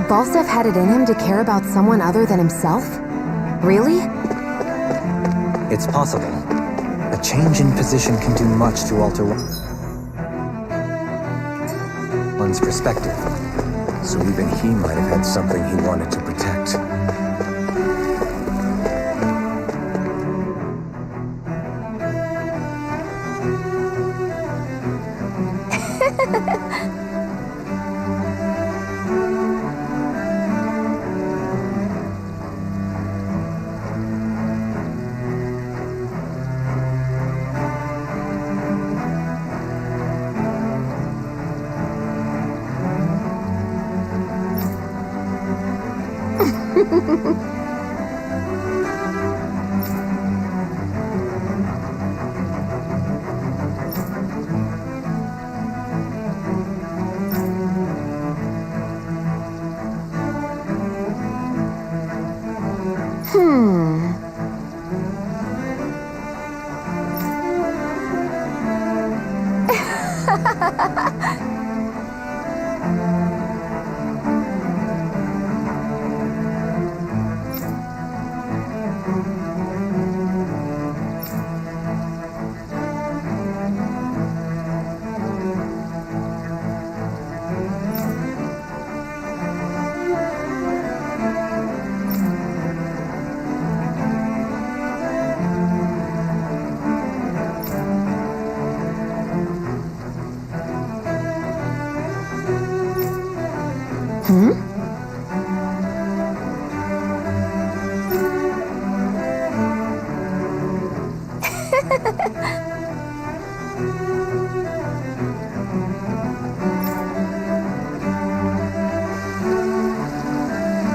Falstaff had it in him to care about someone other than himself? Really? It's possible. A change in position can do much to alter one's perspective. So even he might have had something he wanted to protect.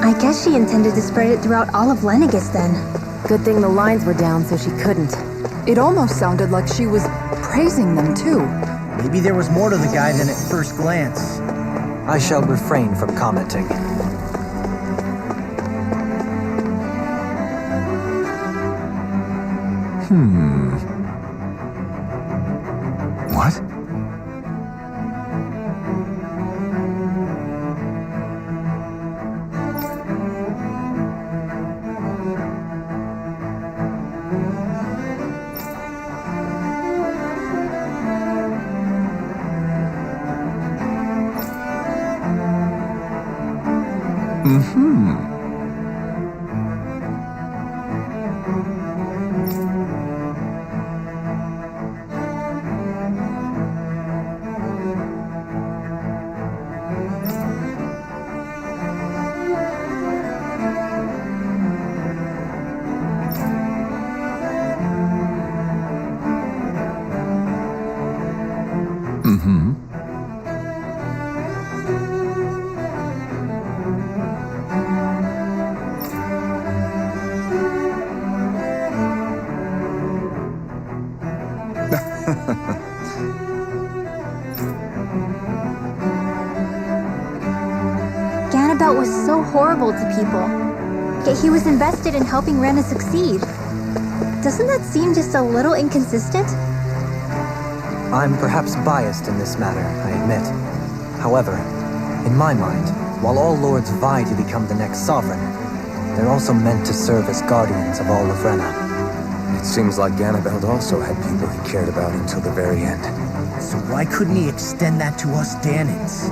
I guess she intended to spread it throughout all of Lenegis then. Good thing the lines were down so she couldn't. It almost sounded like she was praising them too. Maybe there was more to the guy than at first glance. I shall refrain from commenting. What? Ganabelt was so horrible to people, yet he was invested in helping Rena succeed. Doesn't that seem just a little inconsistent? I'm perhaps biased in this matter, I admit. However, in my mind, while all lords vie to become the next sovereign, they're also meant to serve as guardians of all of Rena. It seems like Ganabelt also had people he cared about until the very end. So why couldn't he extend that to us Danans?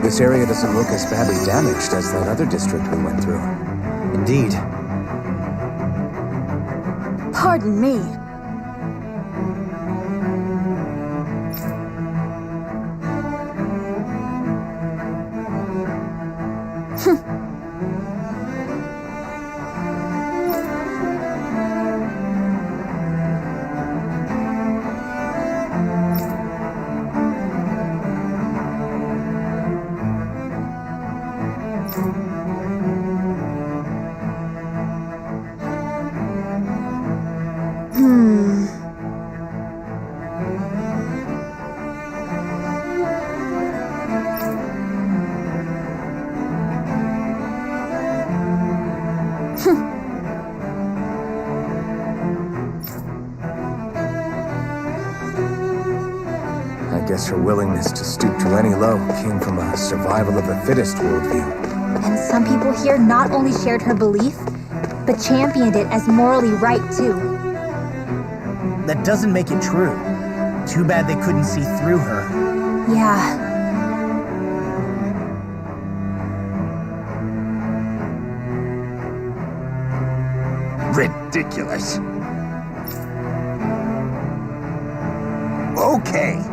This area doesn't look as badly damaged as that other district we went through. Indeed. Pardon me. I guess her willingness to stoop to any low came from a survival of the fittest worldview. And some people here not only shared her belief, but championed it as morally right too. That doesn't make it true. Too bad they couldn't see through her. Yeah. Ridiculous. Okay.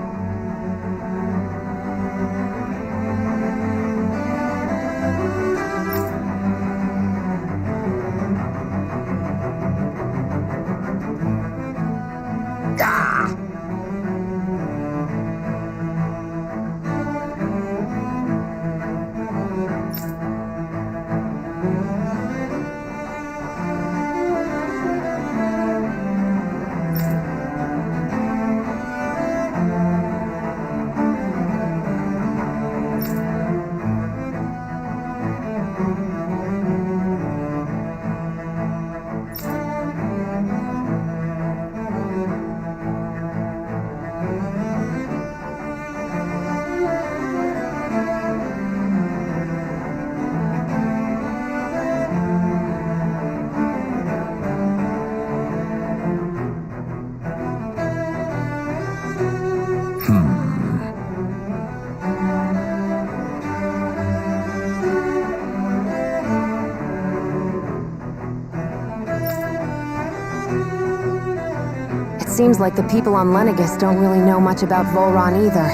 Seems like the people on Lenegis don't really know much about Volron either.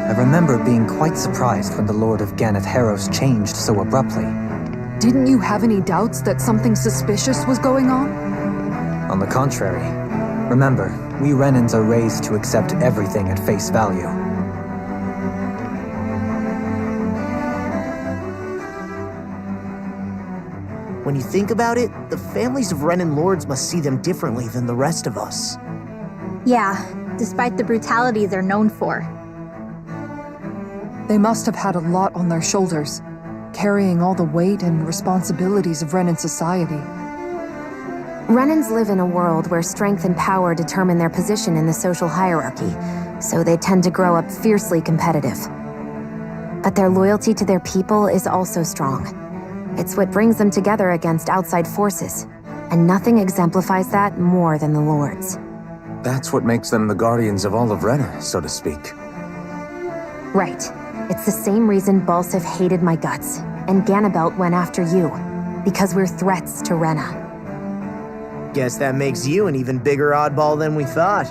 I remember being quite surprised when the Lord of Ganath Haros changed so abruptly. Didn't you have any doubts that something suspicious was going on? On the contrary. Remember, we Renans are raised to accept everything at face value. When you think about it, the families of Renan lords must see them differently than the rest of us. Yeah, despite the brutality they're known for. They must have had a lot on their shoulders, carrying all the weight and responsibilities of Renan society. Renans live in a world where strength and power determine their position in the social hierarchy, so they tend to grow up fiercely competitive. But their loyalty to their people is also strong. It's what brings them together against outside forces, and nothing exemplifies that more than the Lords. That's what makes them the guardians of all of Rena, so to speak. Right. It's the same reason Balsif hated my guts, and Ganabelt went after you, because we're threats to Rena. Guess that makes you an even bigger oddball than we thought.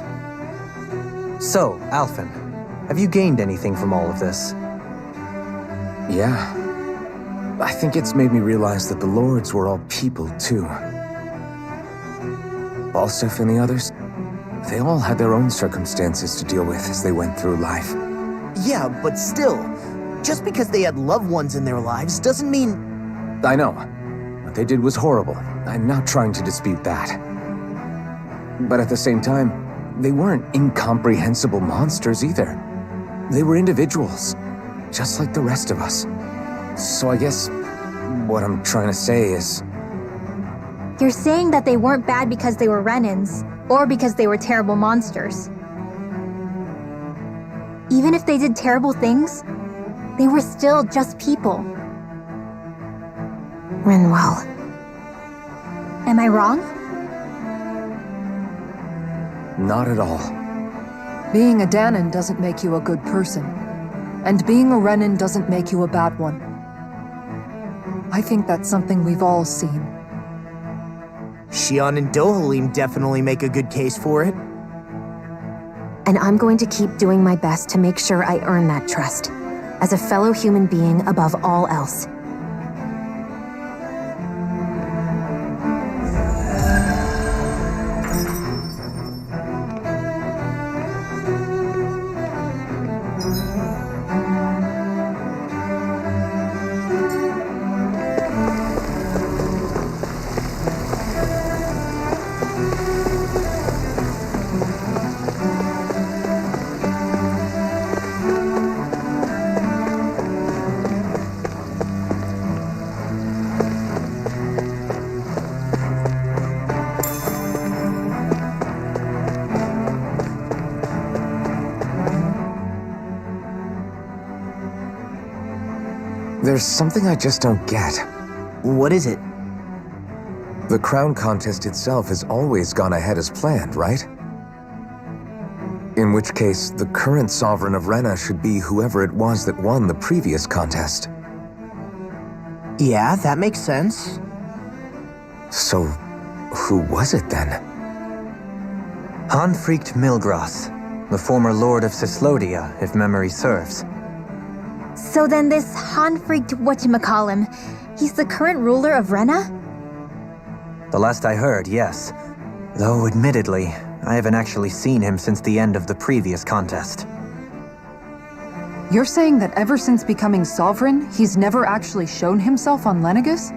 So, Alphen, have you gained anything from all of this? Yeah. I think it's made me realize that the Lords were all people, too. Balsif and the others, they all had their own circumstances to deal with as they went through life. Yeah, but still, just because they had loved ones in their lives doesn't mean... I know. What they did was horrible. I'm not trying to dispute that. But at the same time, they weren't incomprehensible monsters either. They were individuals, just like the rest of us. So I guess what I'm trying to say is... You're saying that they weren't bad because they were Renans, or because they were terrible monsters. Even if they did terrible things, they were still just people. Rinwell. Am I wrong? Not at all. Being a Dahnan doesn't make you a good person. And being a Renan doesn't make you a bad one. I think that's something we've all seen. Shion and Dohalim definitely make a good case for it. And I'm going to keep doing my best to make sure I earn that trust, as a fellow human being above all else. There's something I just don't get. What is it? The crown contest itself has always gone ahead as planned, right? In which case, the current sovereign of Rena should be whoever it was that won the previous contest. Yeah, that makes sense. So, who was it then? Hanfried Milgras, the former lord of Cyslodia, if memory serves. So then this Hanfried whatchamacallem, he's the current ruler of Rena? The last I heard, yes. Though, admittedly, I haven't actually seen him since the end of the previous contest. You're saying that ever since becoming sovereign, he's never actually shown himself on Lenegis?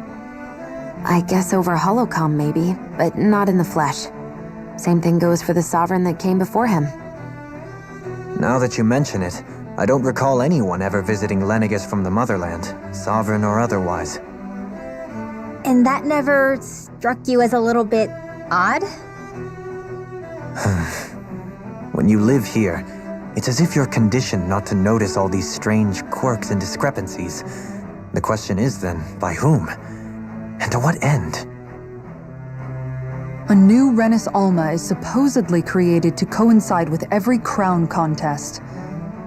I guess over holocom maybe, but not in the flesh. Same thing goes for the sovereign that came before him. Now that you mention it, I don't recall anyone ever visiting Lenegis from the motherland, sovereign or otherwise. And that never struck you as a little bit odd? When you live here, it's as if you're conditioned not to notice all these strange quirks and discrepancies. The question is then, by whom? And to what end? A new Renis Alma is supposedly created to coincide with every crown contest,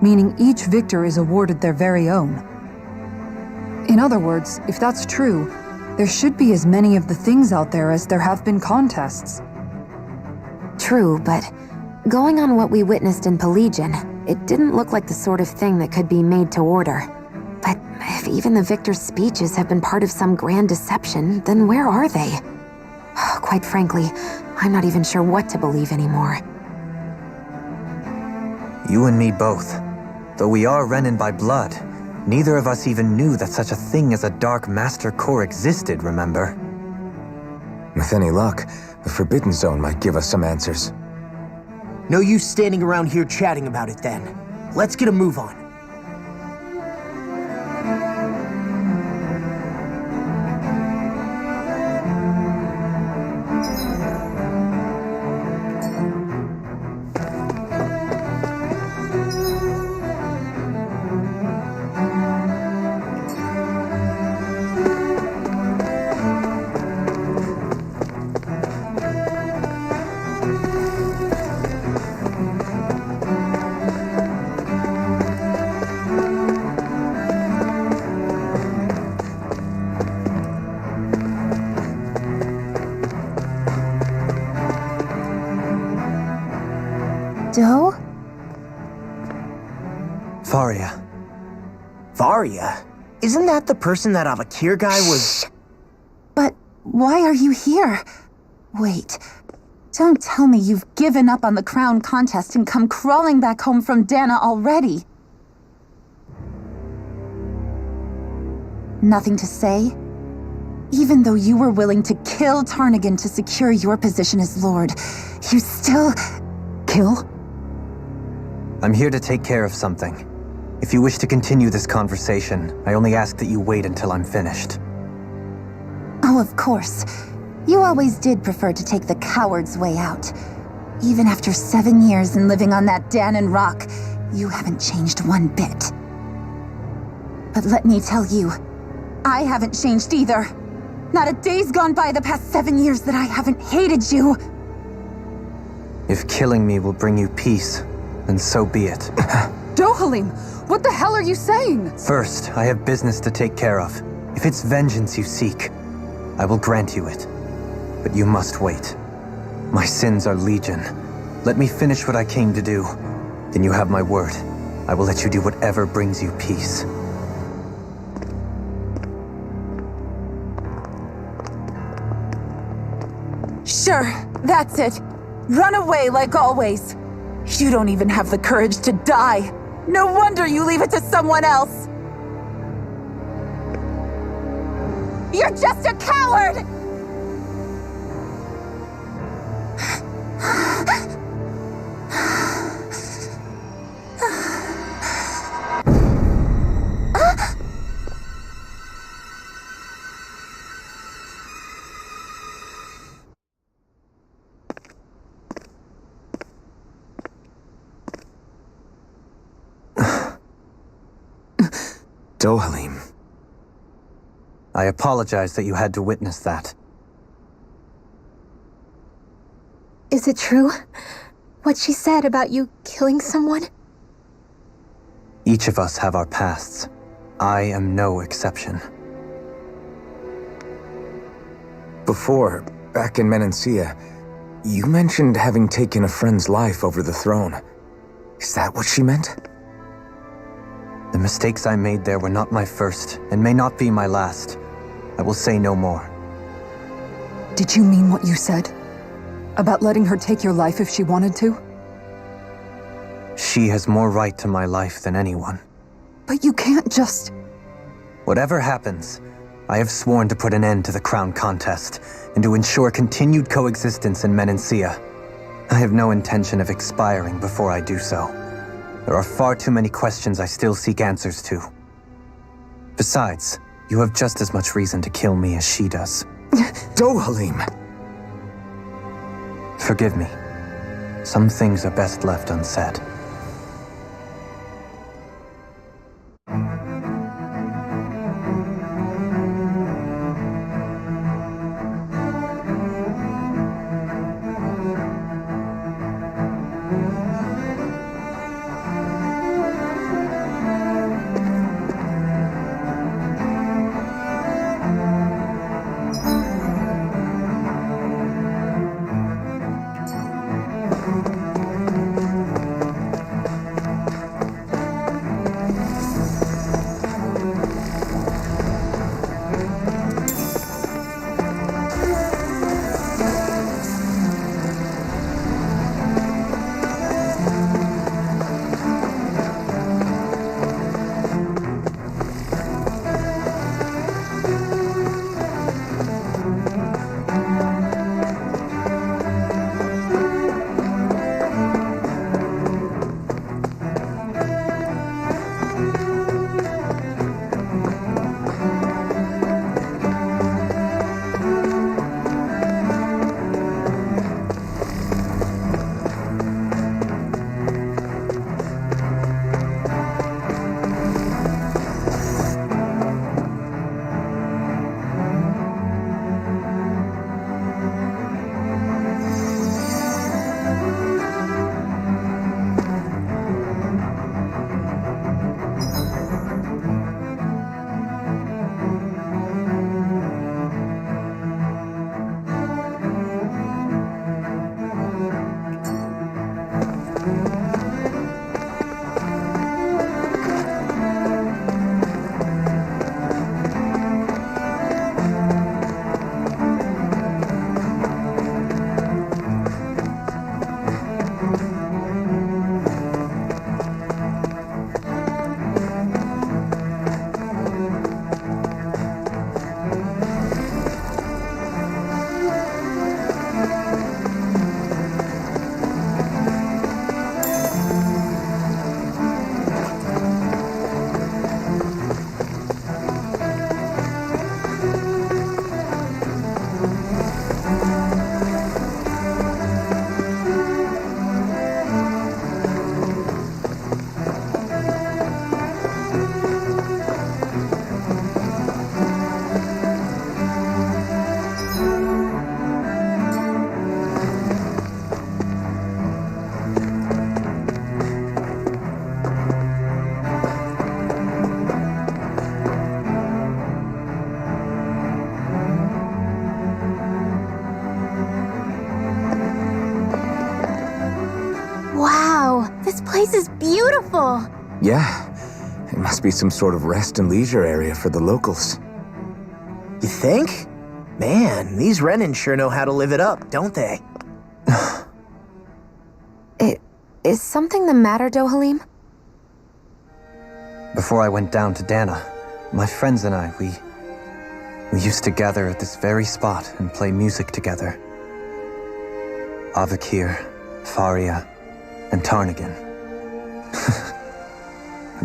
meaning each victor is awarded their very own. In other words, if that's true, there should be as many of the things out there as there have been contests. True, but going on what we witnessed in Pelagian, it didn't look like the sort of thing that could be made to order. But if even the victor's speeches have been part of some grand deception, then where are they? Quite frankly, I'm not even sure what to believe anymore. You and me both. Though we are Renan by blood, neither of us even knew that such a thing as a Dark Master Corps existed, remember? With any luck, the Forbidden Zone might give us some answers. No use standing around here chatting about it then. Let's get a move on. Doe? Faria. Varia? Isn't that the person that Avakir guy was... But why are you here? Wait, don't tell me you've given up on the crown contest and come crawling back home from Dana already. Nothing to say? Even though you were willing to kill Tarnigan to secure your position as Lord, you still... Kill? I'm here to take care of something. If you wish to continue this conversation, I only ask that you wait until I'm finished. Oh, of course. You always did prefer to take the coward's way out. Even after 7 years and living on that Danon rock, you haven't changed one bit. But let me tell you, I haven't changed either. Not a day's gone by the past 7 years that I haven't hated you. If killing me will bring you peace, then so be it. Dohalim, what the hell are you saying? First, I have business to take care of. If it's vengeance you seek, I will grant you it. But you must wait. My sins are legion. Let me finish what I came to do. Then you have my word. I will let you do whatever brings you peace. Sure, that's it. Run away like always. You don't even have the courage to die. No wonder you leave it to someone else. You're just a coward! Dohalim. I apologize that you had to witness that. Is it true? What she said about you killing someone? Each of us have our pasts. I am no exception. Before, back in Menancia, you mentioned having taken a friend's life over the throne. Is that what she meant? The mistakes I made there were not my first, and may not be my last. I will say no more. Did you mean what you said? About letting her take your life if she wanted to? She has more right to my life than anyone. But you can't just... Whatever happens, I have sworn to put an end to the crown contest, and to ensure continued coexistence in Menancia. I have no intention of expiring before I do so. There are far too many questions I still seek answers to. Besides, you have just as much reason to kill me as she does. Dohalim! Forgive me. Some things are best left unsaid. This place is beautiful! Yeah, it must be some sort of rest and leisure area for the locals. You think? Man, these Renan sure know how to live it up, don't they? Is something the matter, Dohalim? Before I went down to Dana, my friends and I, we used to gather at this very spot and play music together. Avakir, Faria, and Tarnagan.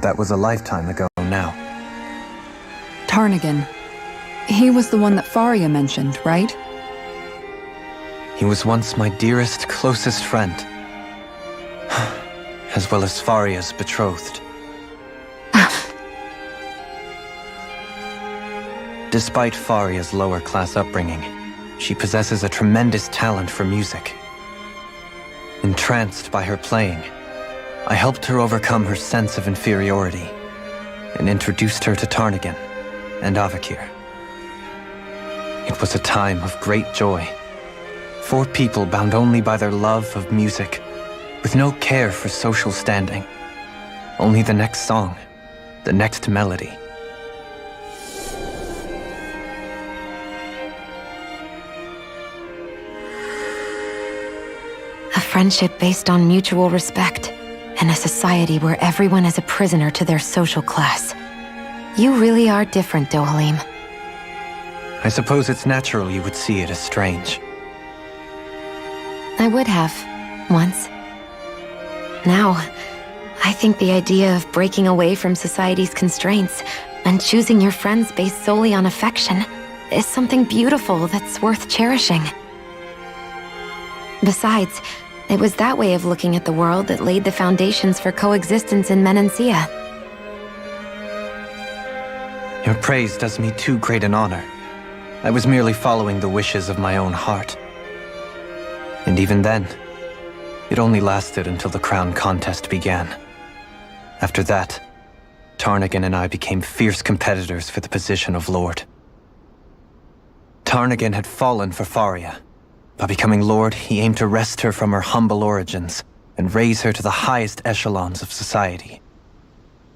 That was a lifetime ago now. Tarnagan. He was the one that Faria mentioned, right? He was once my dearest, closest friend. As well as Faria's betrothed. Despite Faria's lower-class upbringing, she possesses a tremendous talent for music. Entranced by her playing, I helped her overcome her sense of inferiority and introduced her to Tarnagan and Avakir. It was a time of great joy. 4 people bound only by their love of music, with no care for social standing. Only the next song, the next melody. A friendship based on mutual respect, and a society where everyone is a prisoner to their social class. You really are different, Dohalim. I suppose it's natural you would see it as strange. I would have, once. Now, I think the idea of breaking away from society's constraints and choosing your friends based solely on affection is something beautiful that's worth cherishing. Besides, it was that way of looking at the world that laid the foundations for coexistence in Menancia. Your praise does me too great an honor. I was merely following the wishes of my own heart. And even then, it only lasted until the crown contest began. After that, Tarnagan and I became fierce competitors for the position of Lord. Tarnagan had fallen for Faria. By becoming Lord, he aimed to wrest her from her humble origins and raise her to the highest echelons of society.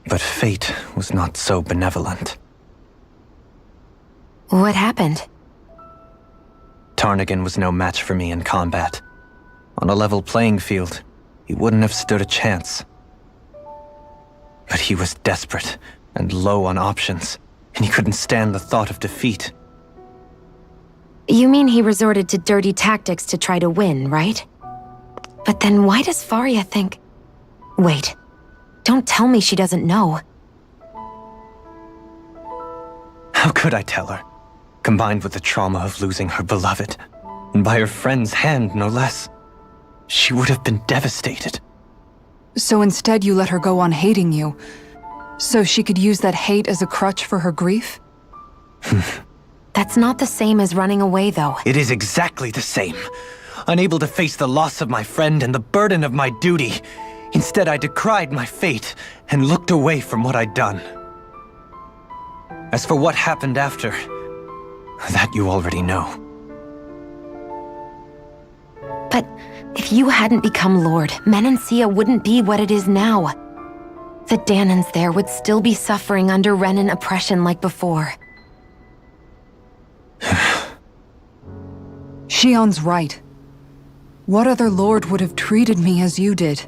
But fate was not so benevolent. What happened? Tarnagan was no match for me in combat. On a level playing field, he wouldn't have stood a chance. But he was desperate and low on options, and he couldn't stand the thought of defeat. You mean he resorted to dirty tactics to try to win, right? But then why does Faria think... Wait, don't tell me she doesn't know. How could I tell her? Combined with the trauma of losing her beloved, and by her friend's hand, no less. She would have been devastated. So instead you let her go on hating you, so she could use that hate as a crutch for her grief? That's not the same as running away, though. It is exactly the same. Unable to face the loss of my friend and the burden of my duty, instead I decried my fate and looked away from what I'd done. As for what happened after, that you already know. But if you hadn't become Lord, Menancia wouldn't be what it is now. The Danans there would still be suffering under Renan oppression like before. Shion's right. What other lord would have treated me as you did?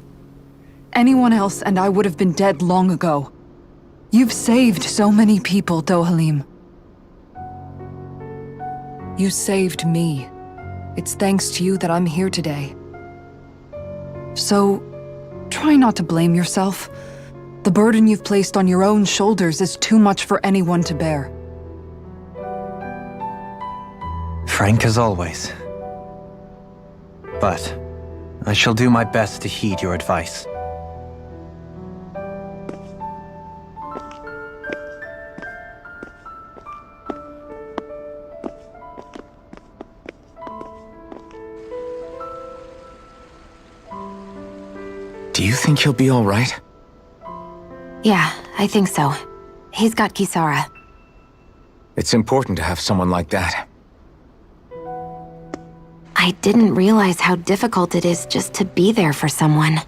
Anyone else and I would have been dead long ago. You've saved so many people, Dohalim. You saved me. It's thanks to you that I'm here today. So, try not to blame yourself. The burden you've placed on your own shoulders is too much for anyone to bear. Frank as always. But I shall do my best to heed your advice. Do you think he'll be all right? Yeah, I think so. He's got Kisara. It's important to have someone like that. I didn't realize how difficult it is just to be there for someone.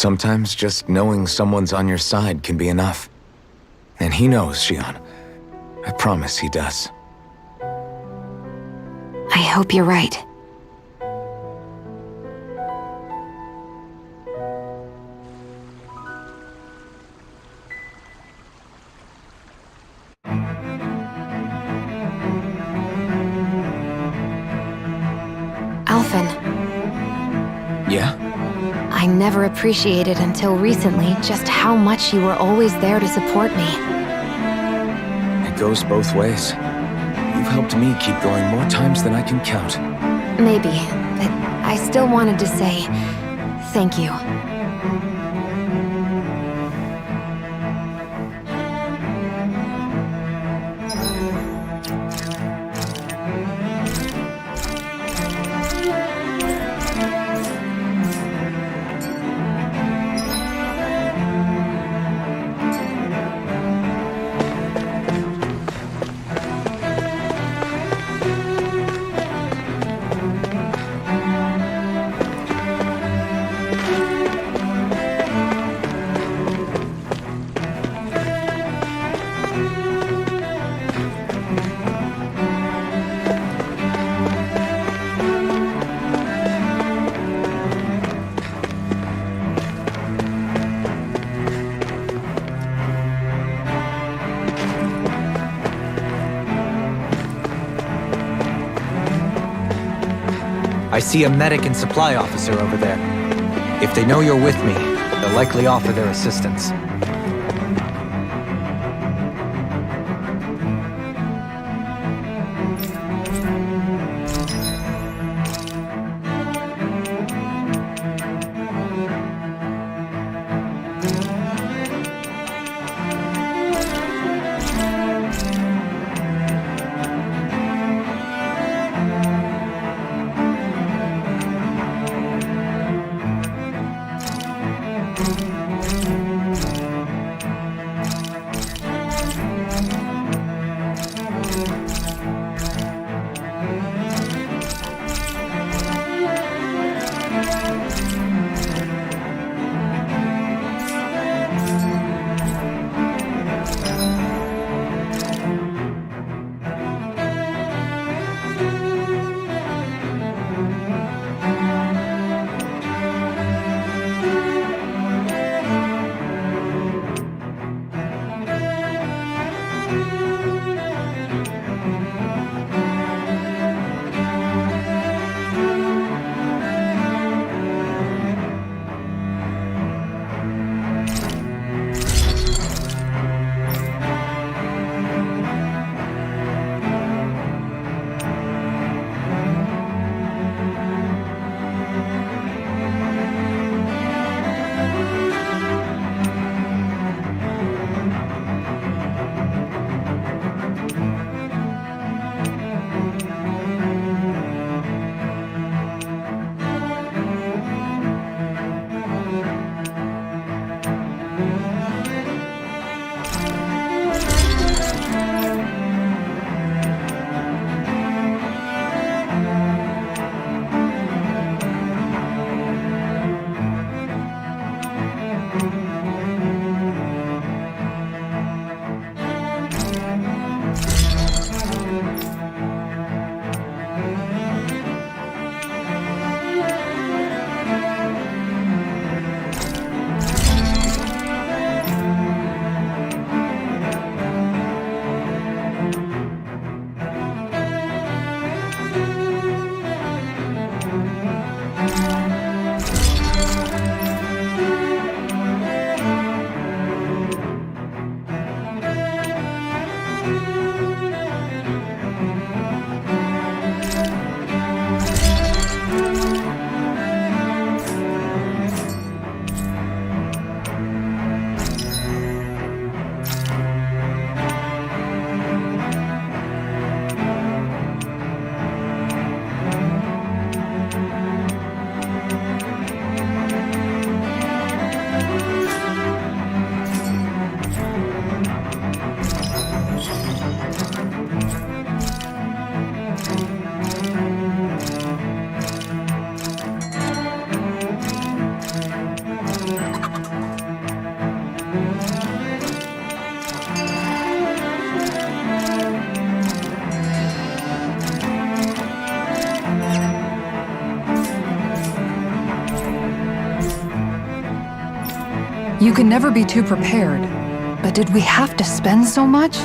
Sometimes just knowing someone's on your side can be enough. And he knows, Xion. I promise he does. I hope you're right. Alphen, Yeah? I never appreciated until recently just how much you were always there to support me. It goes both ways. You've helped me keep going more times than I can count. Maybe, but I still wanted to say thank you. I see a medic and supply officer over there. If they know you're with me, they'll likely offer their assistance. You can never be too prepared. But did we have to spend so much?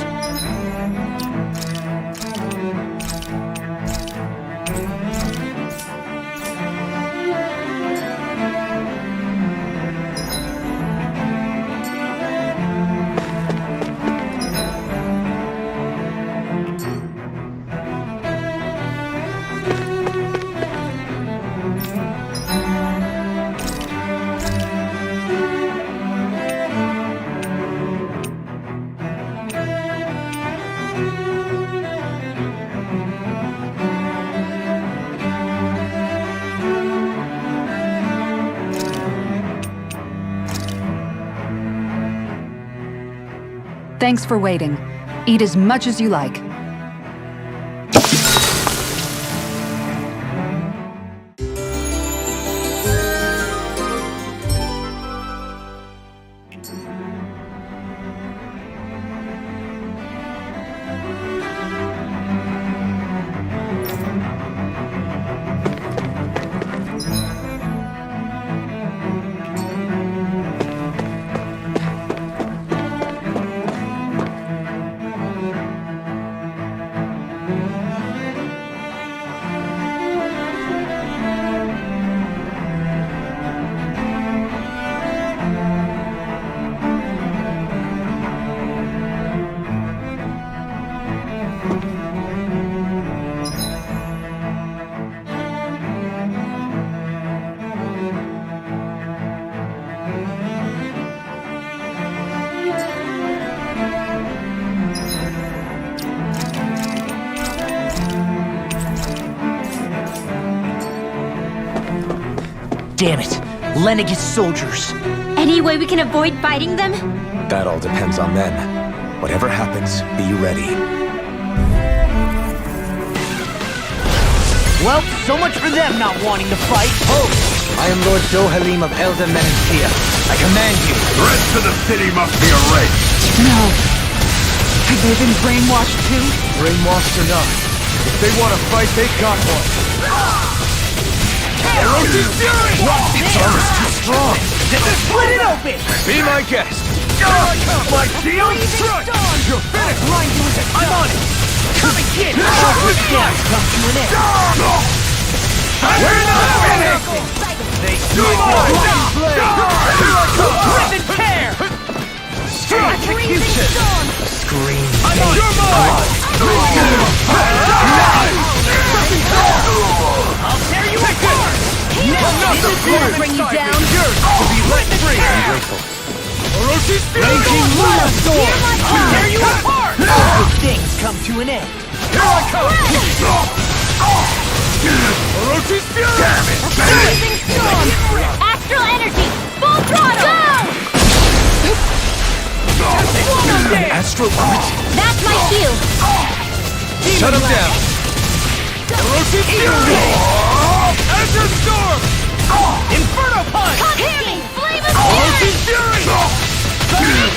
Thanks for waiting. Eat as much as you like. Damn it! Lenegis soldiers! Any way we can avoid fighting them? That all depends on them. Whatever happens, be ready. Well, so much for them not wanting to fight. Oh! I am Lord Dohalim of Elda Menancia. I command you. The rest of the city must be erased. No. Have they been brainwashed too? Brainwashed or not, if they want to fight, they got one. Orochi's fury! Its armor's too strong. Split it open! Be my guest. My shield struck! You're finished. Grind you with it! I'm on it! Come and get it! This dance come to an end! We're not finished! They rip and tear! Execution! Scream! I'm on your I'll tear you apart! I'll bring you down! Yours to be let free! Oroshi's Raging Luna Storm! I'll tear you apart! Good things come to an end! Here I come! Oroshi's fury! Damn it! Blazing storm! Astral energy! Full throttle! Astral Art? That's my cue! Shut him down. Oroshi's fury! Azure storm! Inferno punch! Hear me! Flame of Oroshi's fury! fury!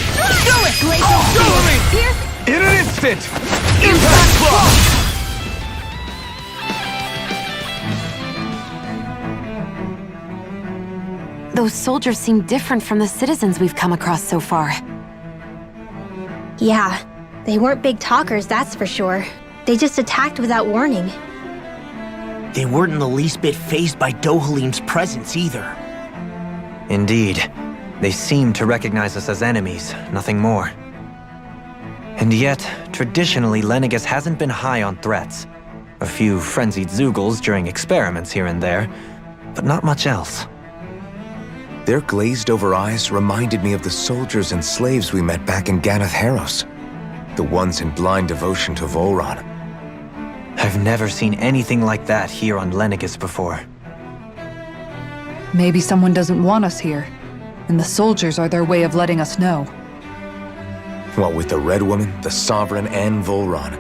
Do it! Show me! Pierce! In an instant. Impact block! Those soldiers seem different from the citizens we've come across so far. Yeah, they weren't big talkers, that's for sure. They just attacked without warning. They weren't in the least bit fazed by Dohalim's presence either. Indeed. They seem to recognize us as enemies, nothing more. And yet, traditionally, Lenegis hasn't been high on threats. A few frenzied Zeugles during experiments here and there, but not much else. Their glazed-over eyes reminded me of the soldiers and slaves we met back in Ganath Haros. The ones in blind devotion to Volron. I've never seen anything like that here on Lenegis before. Maybe someone doesn't want us here, and the soldiers are their way of letting us know. What with the Red Woman, the Sovereign, and Volron,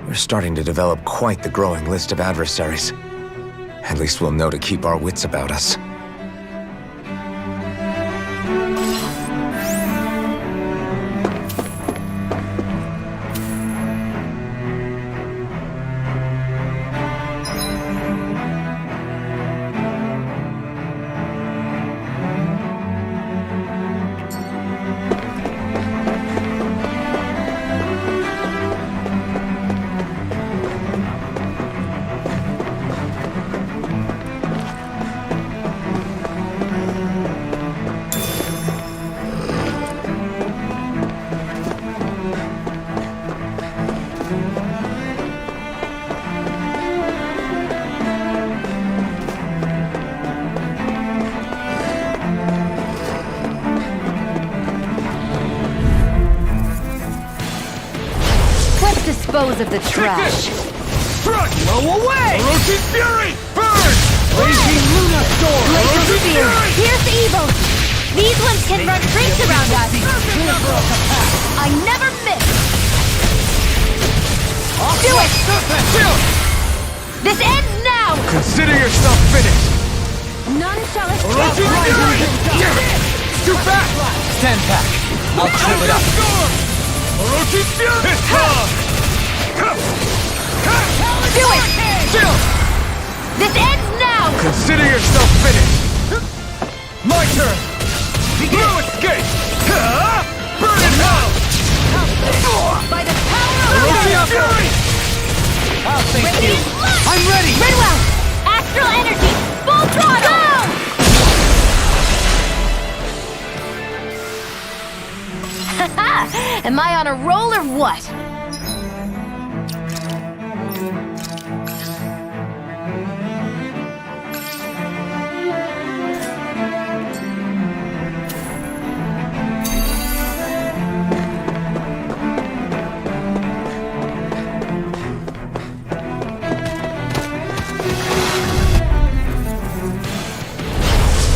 we're starting to develop quite the growing list of adversaries. At least we'll know to keep our wits about us. dispose of the trash. Strike! Blow away! Orochi's Fury! Burn! Raging Luna Storm! Laser Orochi's Spear! Fury! Pierce evil! These ones can run rings around us! I never miss! Do it! Chill! This ends now! Consider yourself finished! None shall escape Orochi's my Fury! guidance. Too fast! Stand back. I'll trip it up. Storm! Orochi's Fury! Piss off! Do it! Chill! This ends now! Consider yourself finished! My turn! Blue escape! Burn in hell! By the power of Orochi's Fury! I'll thank you. Radiant Launch! I'm ready! Very well! Astral energy! Full throttle! Haha! Am I on a roll or what?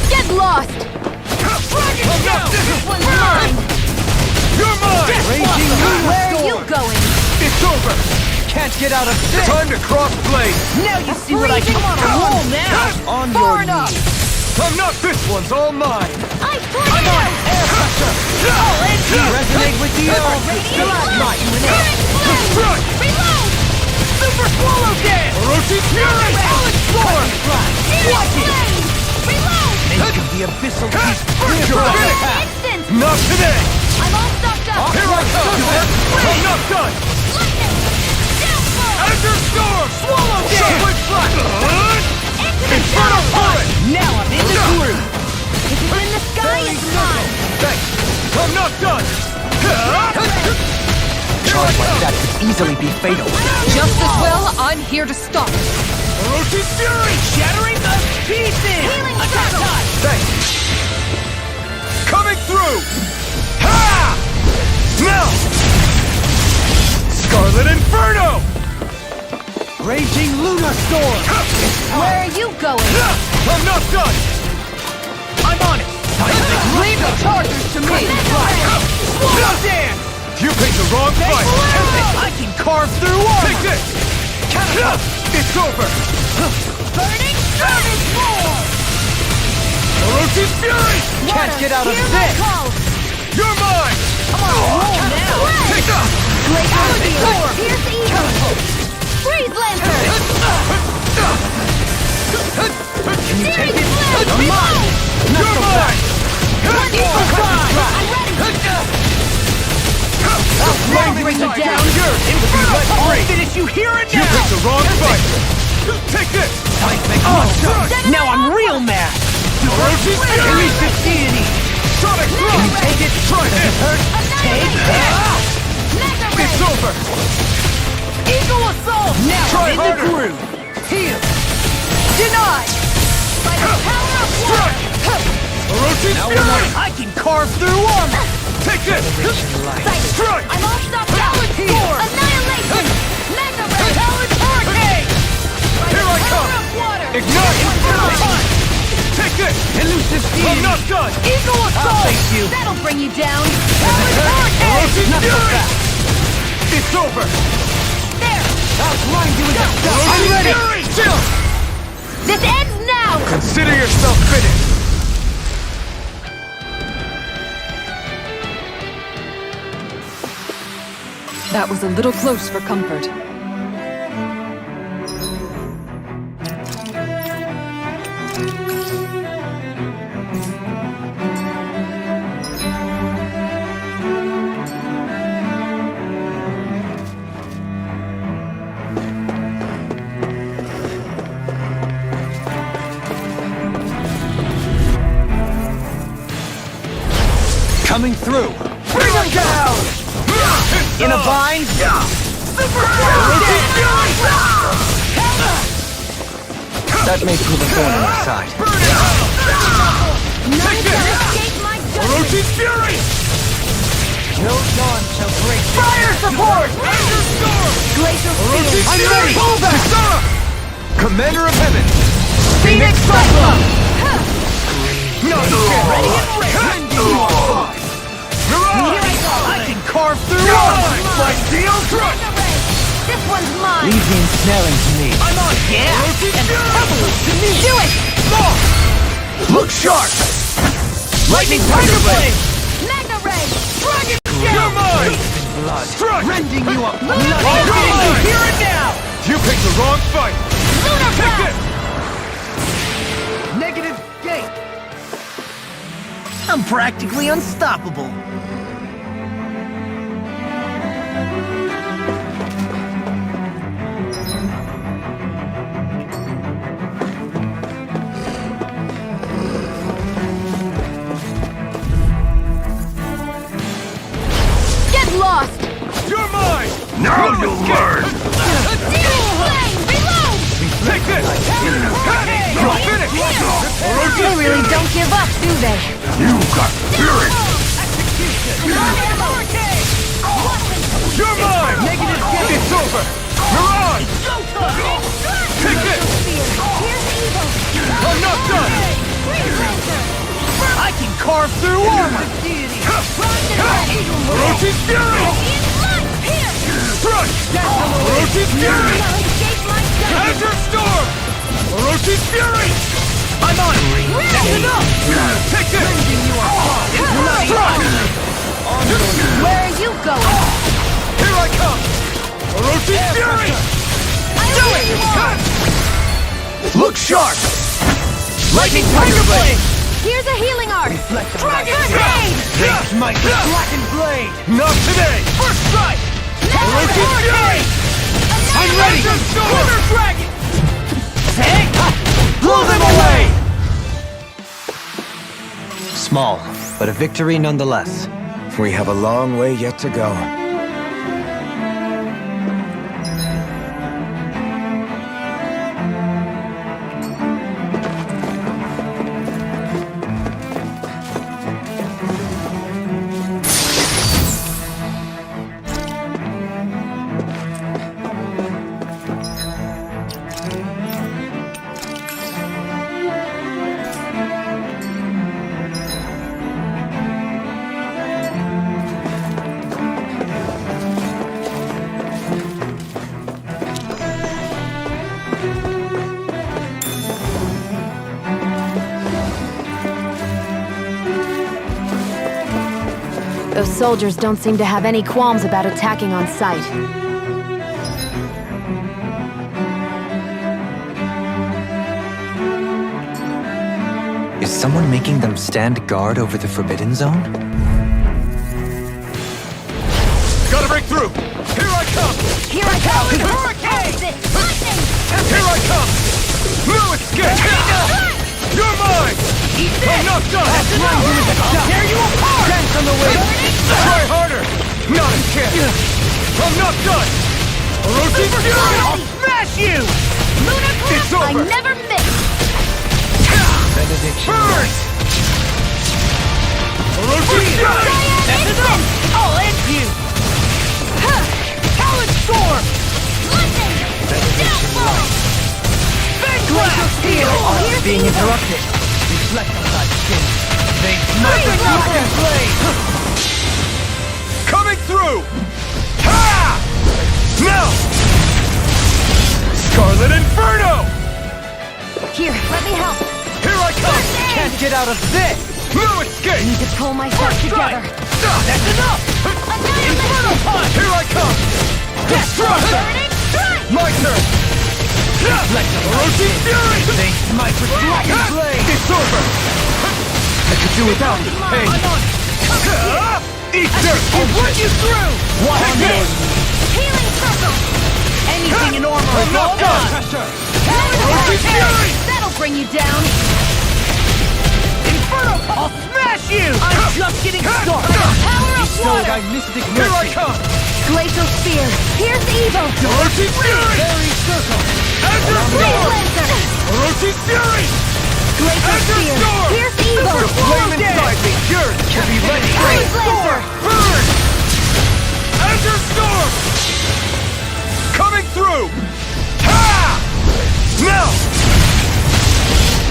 Get lost! I'm not This one's mine! You're mine! Raging Luna Where are you Storm! going? It's over! Can't get out of this! Time to cross blades! Now you see what I can freezing do! storm. Now! On Far your enough. knees! I'm not this one's all mine! I clear you! Air pressure! All in here! Resonate with the earth! Radiant Stalagmite! Current blade! Strike! Reload! Super Swallow Dance! Orochi's Fury! Solid Storm! Searing Watch it! blade! Reload! Make of the abyssal beast Burn clear your for finish! attack! Instant! Not today! I'm all stocked up! Here I come! I'm not done! Lightning! Downfall! Azure Storm! Swallow Dance! Split Flash! Into the Inferno shadow! Torrent! Now I'm in the groove! If it's in the sky, it's mine! Thanks! I'm not done! Charge like that could easily be fatal. Just as well, I'm here to stop it. Orochi's Fury! Shattering the pieces! Healing Attack circle! time! Thanks! Coming through! Ha! Now! Scarlet Inferno! Raging Luna Storm! Where are you going? I'm not done! I'm on it! Leave the chargers to me! Swallow Dance! You picked the wrong fight! I can carve through armor! Take this! It's over! Burning Burning Form! Orochi's Fury! Can't get out of Hear my this! call! You're mine! I'm on a roll now! Take that! Laser Spear! Pierce evil! Freeze Lantern! Can you take Searing it? blade! I'm mine! Reload! Not You're so mine! fast! Eagle Fly! I'm ready! I'll bring you down! I'll finish you here and You now! picked the wrong fight! Take this! Now I'm real mad! Orochi's Fury! Elusive deity! Sonic Throw! Take it! Try it! Take that! Mega Ray! It's over! Eagle Assault! Now Try I'm in harder. the groove! Heal! Denied! By the power of water! Orochi's Now Fury! I can carve through armor! Take this! Sight! Strike! I'm all stopped out! Sword! Annihilation! Mega Ray! Talent Hurricane! By Here the I power come. of water! Ignite! Punch! Take this! Elusive I'm deity! not done! Eagle Assault! Thank you! That'll bring you down! Orochi's Not so Fury! fast! It's over! There! I'll grind you into dust! I'm Orochi's ready! Fury! Chill! This ends now! Consider yourself finished! That was a little close for comfort. Coming through! Bring them down! In a bind! That may prove a thorn in our side. None can escape my judgment! Orochi's Fury! No dawn shall break this. Fire support! Razor Storm! Glacial Orochi Spear. I'm ready! Pull back! Kisara! Commander of Heaven! Phoenix Cyclone. No, ready and Mirage! I can carve through Mine! My steel crush! This one's mine. Leave the ensnaring to me. I'm on! Yeah. Orochi And Fury! pebbles to me. Do it. Look sharp! Lightning Tiger Blade! Magna Ray. Dragon You're mine! Blood. Strike! Rending you up. You're mine! Here and now. You picked the wrong fight! Lunar Take Blast. this! Negative gate. I'm practically unstoppable. Get lost. You're mine! Now you'll learn! Demon Flame. Reload. Take this! You're finished! Orochi They really Fury! don't give up, do they? You got spirit! You're mine! Negative gate. It's over! Mirage! Take this! Here's evil. I'm not done! I can carve through armor. Orochi Fury! Crush! Orochi Fury! Azure Storm! Orochi Fury! I'm on it. That's enough. Take this! Where are you going? Here I come! Orochi Fury! Do it! Look sharp! Lightning Tiger Blade! Here's a healing art. Dragon Blade! Face my blackened blade. Not today! First strike! Orochi Fury! I'm ready! Lunar Dragon! Hey! Blow them away! Small, but a victory nonetheless. We have a long way yet to go. Those soldiers don't seem to have any qualms about attacking on sight. Is someone making them stand guard over the Forbidden Zone? Gotta break through! Here I come! Here I go! Hurricane! Lightning! Here I come! No escape! You're mine! I'm not done! I'll tear you apart. Dance on the wind. Try harder! Not a chance! I'm not done! Orochi Fury! I'll smash you. Lunar It's Grip! I over! never miss! Benediction. Burn! Orochi Fury! That's enough. I'll end you. Talon Storm. Lightning! Downfall! Glacial Steel. Here's Being evil. interrupted. Reflect on thy skin. They smash the Reload. blackened blade. Coming through! Ha! Now! Scarlet Inferno! Here, let me help. Here I come! Can't get out of this. No escape! Need to pull myself together. That's enough. Inferno punch. Here I come! Destruct! Burning strike! My turn! Orochi Fury! They smite with blackened blade. It's over! I could do without this pain! I'm on it. Eat dirt! I'll run you through. What Take this! Healing circle! Anything in armor I'm is not all done! mine. Orochi Fury! That'll bring you down! Inferno! I'll smash you! I'm just getting started. Power of So water! thy mystic Here I mercy. come! Glacial Spear! Here's evil! Orochi Fury! Fairy circle. Azure Freeze Storm! Lancer! Orochi Fury! Glacial Azure Spear! Storm! Here's evil! The flame inside me yearns to be ready! Freeze Lancer! Burn! through! Ha! Now!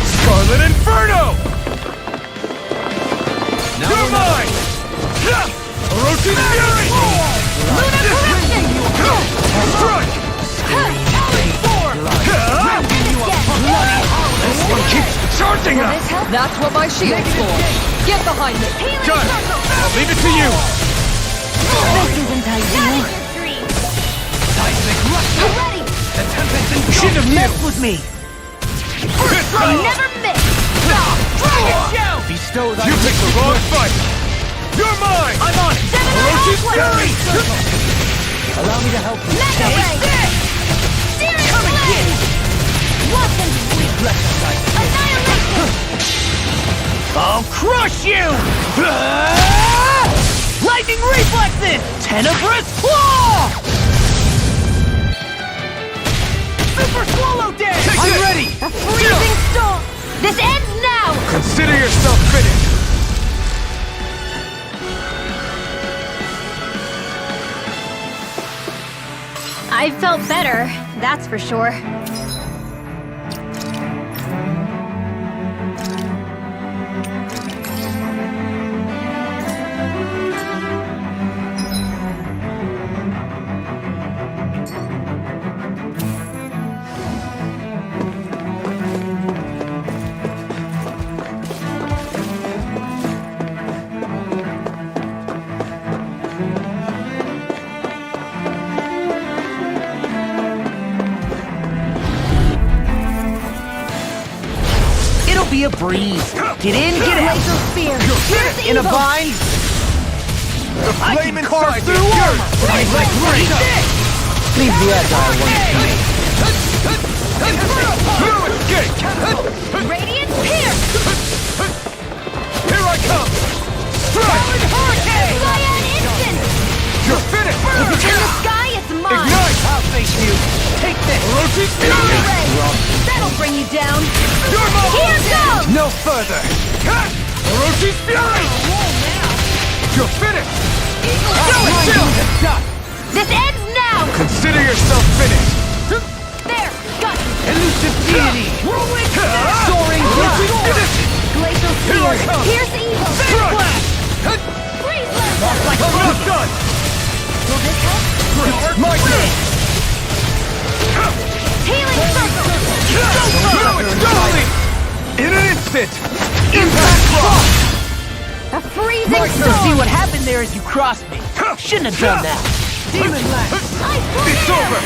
Scarlet Inferno! You're mine! Orochi's Fury! Lunar Corruption! Strike! This one keeps charging us! That's what my shield's for. Get behind me. Got it! I'll leave it to you! This isn't ideal. Seismic rush! Ready! The Tempest and Shouldn't have messed with me! Never miss! Dragon Shell! Bestow thy You picked the wrong fight! You're mine! I'm on it! Orochi's Fury! Allow me to help you. Mega Ray! Searing Flame! Wasn't weak! Annihilation! I'll crush you! Lightning reflexes! Tenebrous claw! Super swallow dance! I'm ready! A freezing storm! This ends now! Consider yourself finished! I felt better, that's for sure. Be a breeze. Get in, get out. Laser Spear! Here's In a evil! bind. The I flame can carve inside through you! armor. Freeze like rain! Leave the agile one to me. No escape! Radiant Pierce! Here I come! Strike! Hurricane! Cyan Instant! You're finished! In the sky, it's mine! Ignite! I'll face you. Take this. Orochi's Mega Fury! Ray! That'll bring you down! You're mine! Here goes! No further! Orochi's Fury! You're finished! This ends now! Consider yourself finished! There! Got you! Elusive deity. Soaring Glacial Here I Spear! come! Here's evil! Freeze Laser! Like almost done! Will this help? My turn! Healing Circle! Now it's going! In an instant! Impact block! A freezing See storm! what happened there as you crossed me. Shouldn't have done that. Demon Lash. It's over!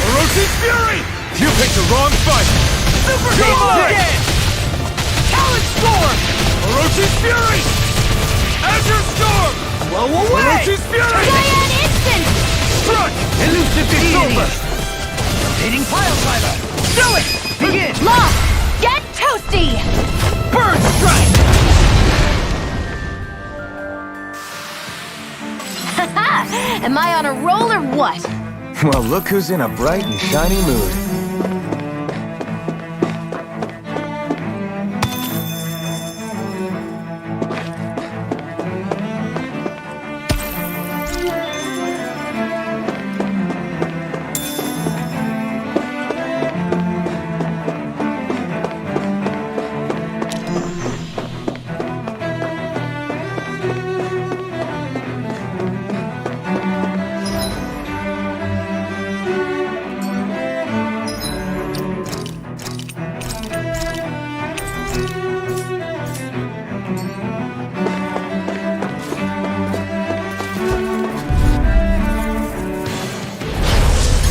Orochi's Fury! You picked the wrong fight! Super You're mine! Dance. Talon Storm. Orochi's Fury! Azure Storm! Blow away. Orochi's Fury! Cyan Instant! Struck! Elusive It's deity. over! Hitting pile driver. Do it. Begin. Lost! Get toasty! Bird strike. Am I on a roll or what? Well, look who's in a bright and shiny mood.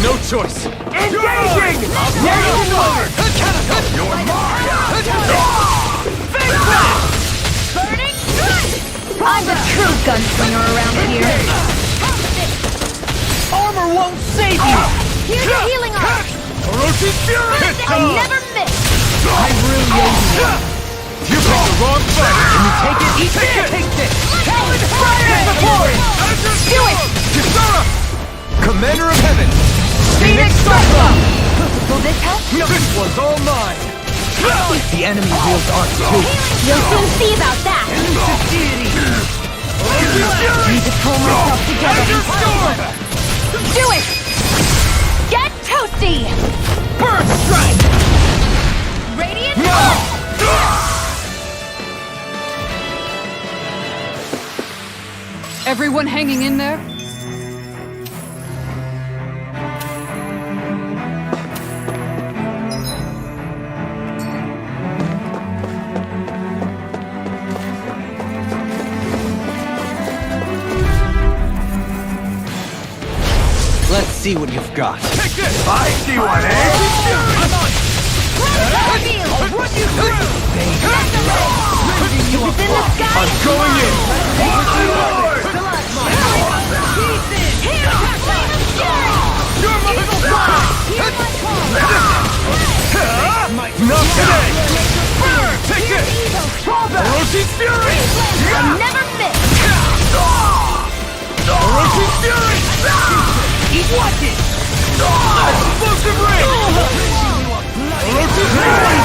No choice! Engaging! You're mine! You're mine! Burning Strike! I'm the true gunslinger around here. Armor won't save you. Here's a healing arc! Orochi's Fury! I never miss! I really owe you. You picked the wrong fight! Can you take it? Eat this. Take this. Talon Fire support. Do it! Kisara! Commander of Heaven! Phoenix Cyclone. Will this help? This was all mine! The enemy wields art too. You'll soon see about that! Elusive deity. Need to pull myself together. Azure Storm! Do it! Get Toasty! Burn strike! Radiant Everyone hanging in there? Let's see what you've got. Take this! I see one, eh? I'm on! What you through! I'm going in! Not today! Take this! Orochi's Fury! Never miss! Orochi's Fury! Watch it! Explosive ring! Orochi's Fury!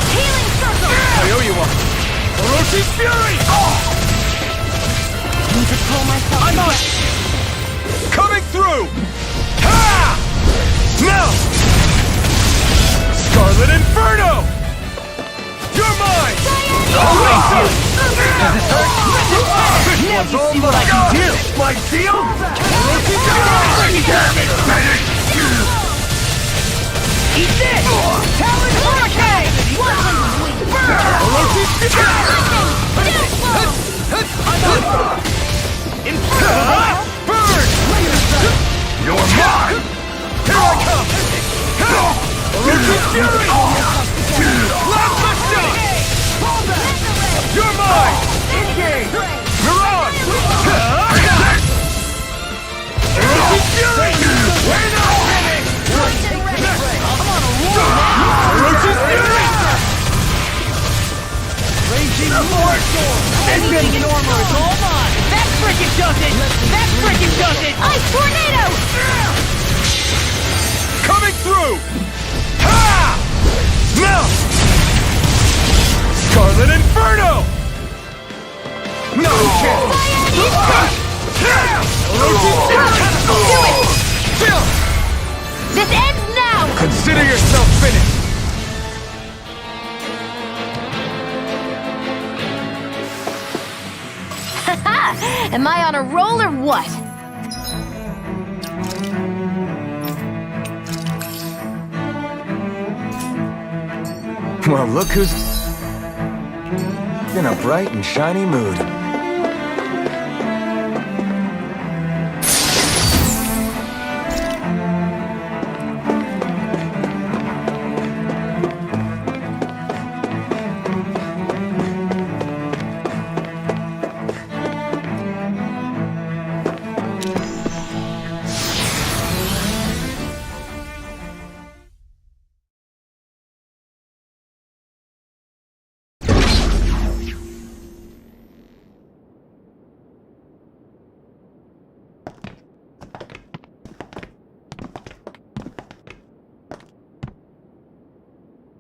Healing circle! I owe you one! Orochi's Fury! Need to pull myself. I'm on! Coming through! Ha! Now! Scarlet Inferno! You're mine! Does this hurt? This one's all what I can do! My deal? Damn it, Bennett! Eat this! Talon Hurricane! Orochi's Inferno! Burn! You're mine! Here I come! Orochi's Fury! Plasma Shot! You're mine! Engage! You're on! Orochi's Fury! We're not finished! I'm on a roll now! Orochi's Fury! Raging Warstorm! Anything normal is all mine! That frickin' does it! That frickin' does it! Ice tornado! Coming through! Ha! Now! Scarlet Inferno! No chance! This ends now! Consider yourself finished! Am I on a roll or what? Well, look who's in a bright and shiny mood.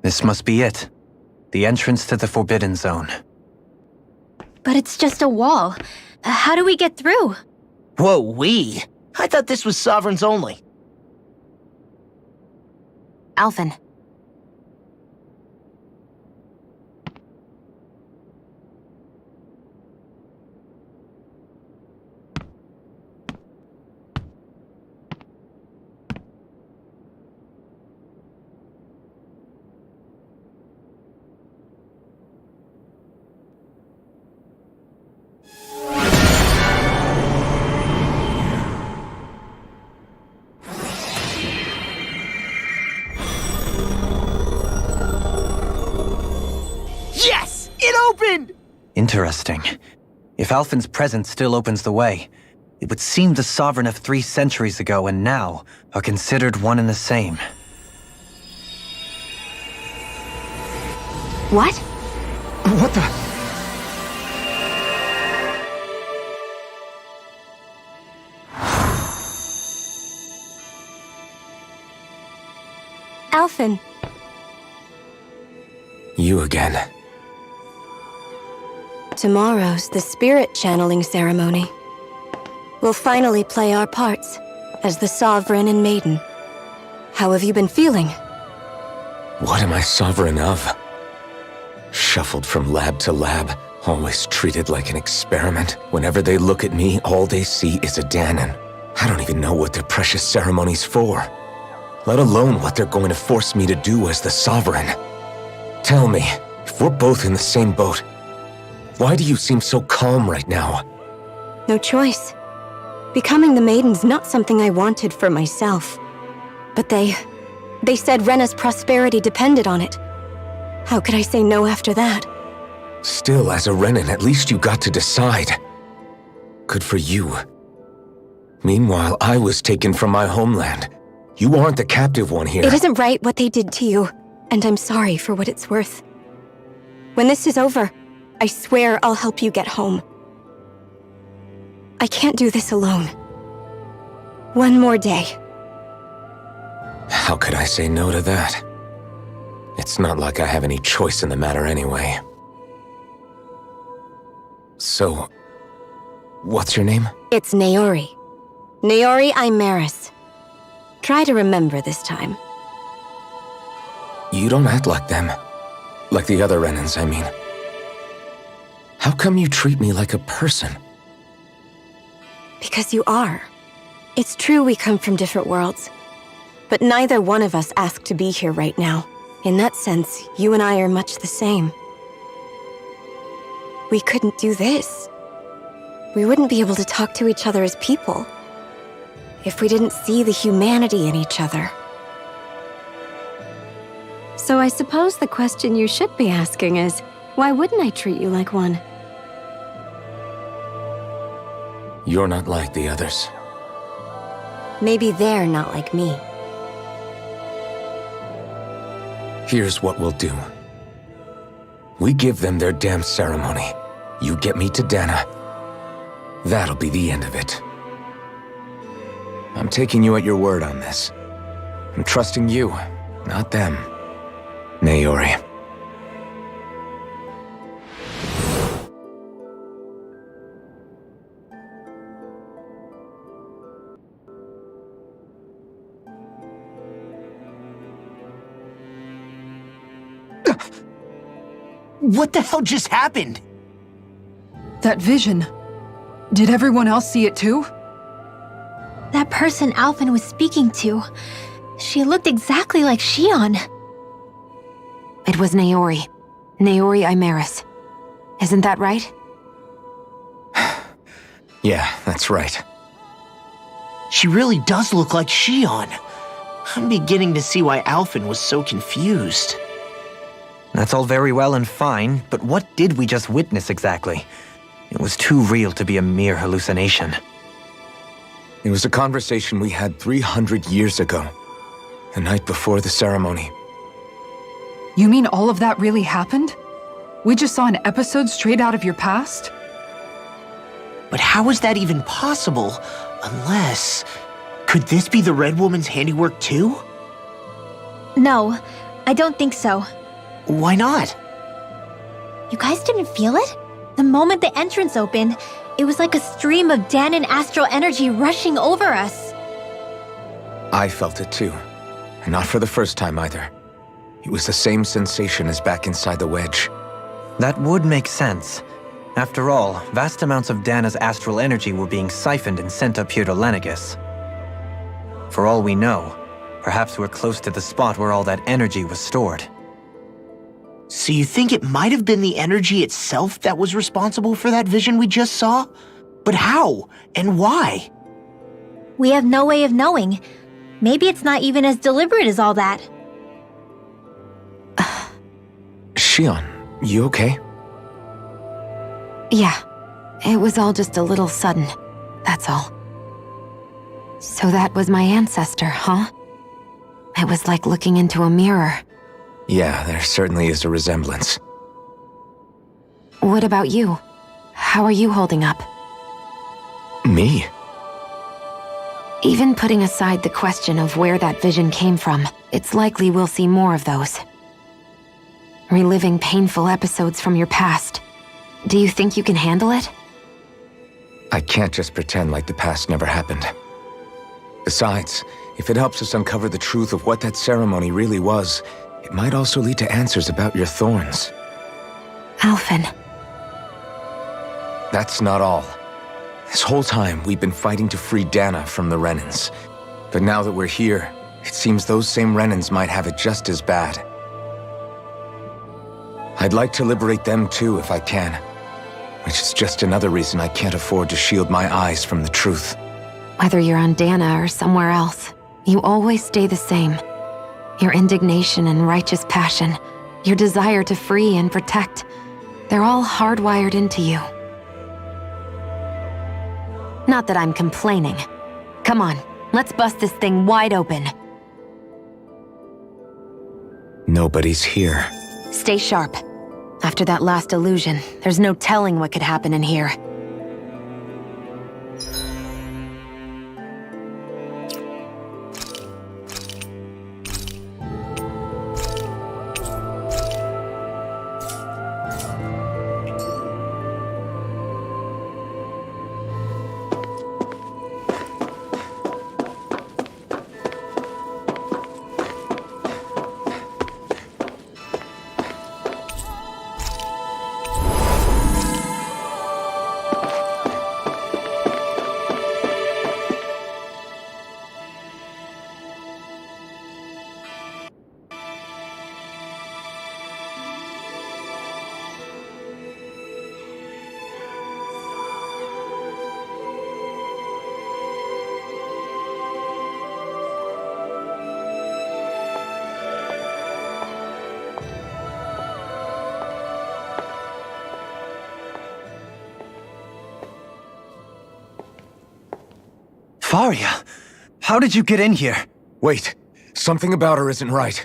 This must be it. The entrance to the Forbidden Zone. But it's just a wall. How do we get through? Whoa, we? I thought this was Sovereigns only. Alphen. Yes! It opened! Interesting. If Alphen's presence still opens the way, it would seem the Sovereign of 3 centuries ago and now are considered one and the same. What? What the? Alphen. You again. Tomorrow's the spirit channeling ceremony. We'll finally play our parts as the Sovereign and Maiden. How have you been feeling? What am I sovereign of? Shuffled from lab to lab, always treated like an experiment. Whenever they look at me, all they see is a Dahnan. I don't even know what their precious ceremony's for, let alone what they're going to force me to do as the sovereign. Tell me, if we're both in the same boat, why do you seem so calm right now? No choice. Becoming the Maiden's not something I wanted for myself. But they said Rena's prosperity depended on it. How could I say no after that? Still, as a Renan, at least you got to decide. Good for you. Meanwhile, I was taken from my homeland. You aren't the captive one here. It isn't right what they did to you, and I'm sorry for what it's worth. When this is over, I swear I'll help you get home. I can't do this alone. One more day. How could I say no to that? It's not like I have any choice in the matter anyway. So, what's your name? It's Naori. Naori Imaris. Try to remember this time. You don't act like them. Like the other Renans, I mean. How come you treat me like a person? Because you are. It's true we come from different worlds. But neither one of us asked to be here right now. In that sense, you and I are much the same. We couldn't do this. We wouldn't be able to talk to each other as people if we didn't see the humanity in each other. So I suppose the question you should be asking is, why wouldn't I treat you like one? You're not like the others. Maybe they're not like me. Here's what we'll do. We give them their damn ceremony. You get me to Dana. That'll be the end of it. I'm taking you at your word on this. I'm trusting you, not them. Naori. What the hell just happened? That vision. Did everyone else see it too? That person Alphen was speaking to, she looked exactly like Shion. It was Naori. Naori Imaris. Isn't that right? Yeah, that's right. She really does look like Shion. I'm beginning to see why Alphen was so confused. That's all very well and fine, but what did we just witness exactly? It was too real to be a mere hallucination. It was a conversation we had 300 years ago, the night before the ceremony. You mean all of that really happened? We just saw an episode straight out of your past? But how is that even possible? Unless... Could this be the Red Woman's handiwork too? No, I don't think so. Why not? You guys didn't feel it? The moment the entrance opened, it was like a stream of Dahnan astral energy rushing over us. I felt it too. And not for the first time either. It was the same sensation as back inside the wedge. That would make sense. After all, vast amounts of Dana's astral energy were being siphoned and sent up here to Lenegus. For all we know, perhaps we're close to the spot where all that energy was stored. So you think it might have been the energy itself that was responsible for that vision we just saw? But how? And why? We have no way of knowing. Maybe it's not even as deliberate as all that. Shion, you okay? Yeah. It was all just a little sudden. That's all. So that was my ancestor, huh? It was like looking into a mirror. Yeah, there certainly is a resemblance. What about you? How are you holding up? Me? Even putting aside the question of where that vision came from, it's likely we'll see more of those. Reliving painful episodes from your past. Do you think you can handle it? I can't just pretend like the past never happened. Besides, If it helps us uncover the truth of what that ceremony really was, it might also lead to answers about your thorns. Alphen. That's not all. This whole time, we've been fighting to free Dana from the Renans. But now that we're here, it seems those same Renans might have it just as bad. I'd like to liberate them too if I can. Which is just another reason I can't afford to shield my eyes from the truth. Whether you're on Dana or somewhere else, you always stay the same. Your indignation and righteous passion, your desire to free and protect, they're all hardwired into you. Not that I'm complaining. Come on, let's bust this thing wide open. Nobody's here. Stay sharp. After that last illusion, there's no telling what could happen in here. Faria, how did you get in here? Wait, something about her isn't right.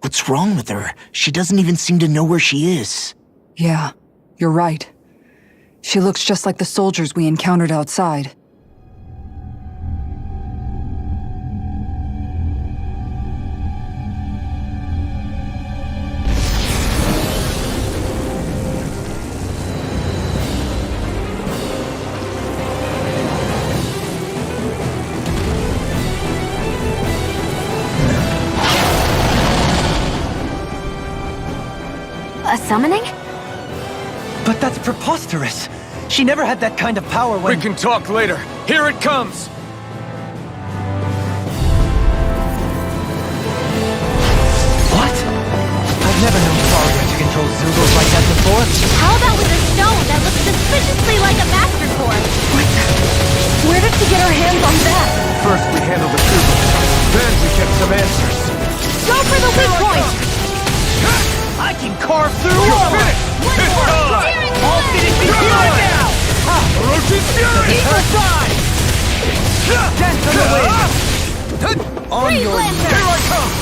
What's wrong with her? She doesn't even seem to know where she is. Yeah, you're right. She looks just like the soldiers we encountered outside. A summoning? But that's preposterous. She never had that kind of power when— We can talk later. Here it comes! What? I've never known Faria to control Zugos like that before. How about with a stone that looks suspiciously like a master core? Where did she get her hands on that? First we handled the Zugos, then we get some answers. Go for the weak point! I can carve through armor! All finish me right now! Orochi's Fury! Eagle side! Dance on the way! On your Lantern! Here I come!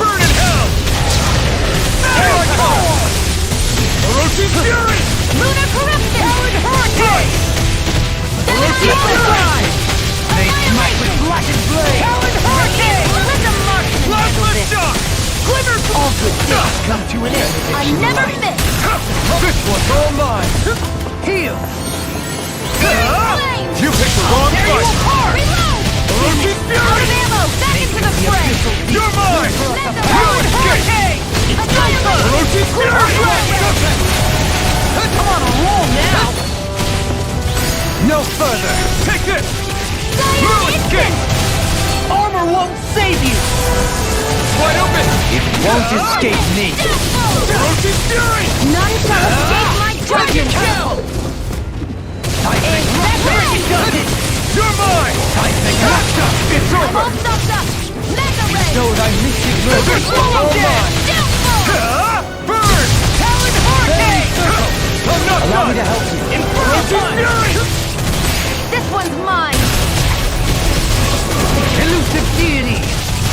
Burn in hell! Here I come! Orochi's Fury! Lunar Corruption! Hurricane! Orochi's Fury! They smite with blackened blade! Talon Hurricane! Rhythm Mark! Plasma Shock! Glimmer! All good things come to an end. I never miss! This one's all mine! Heal! Flame! You picked the wrong fight! Reload! Orochi's Out Fury! of ammo! Back into the fray! You're mine! Talon Hurricane! Annihilate! Orochi's Fury! I'm on a roll now! No further! Take this! Science Instant! Armor won't save you! Wide open! It won't escape me! Orochi's Fury! None shall escape my judgment! You're mine! It's over! All stopped up! Mega Ray! Know what I'm missing? This one's all mine! Burn! Talon Hurricane! I'm not Allow me done! to help you. Orochi's Fury! This one's mine! Elusive deity!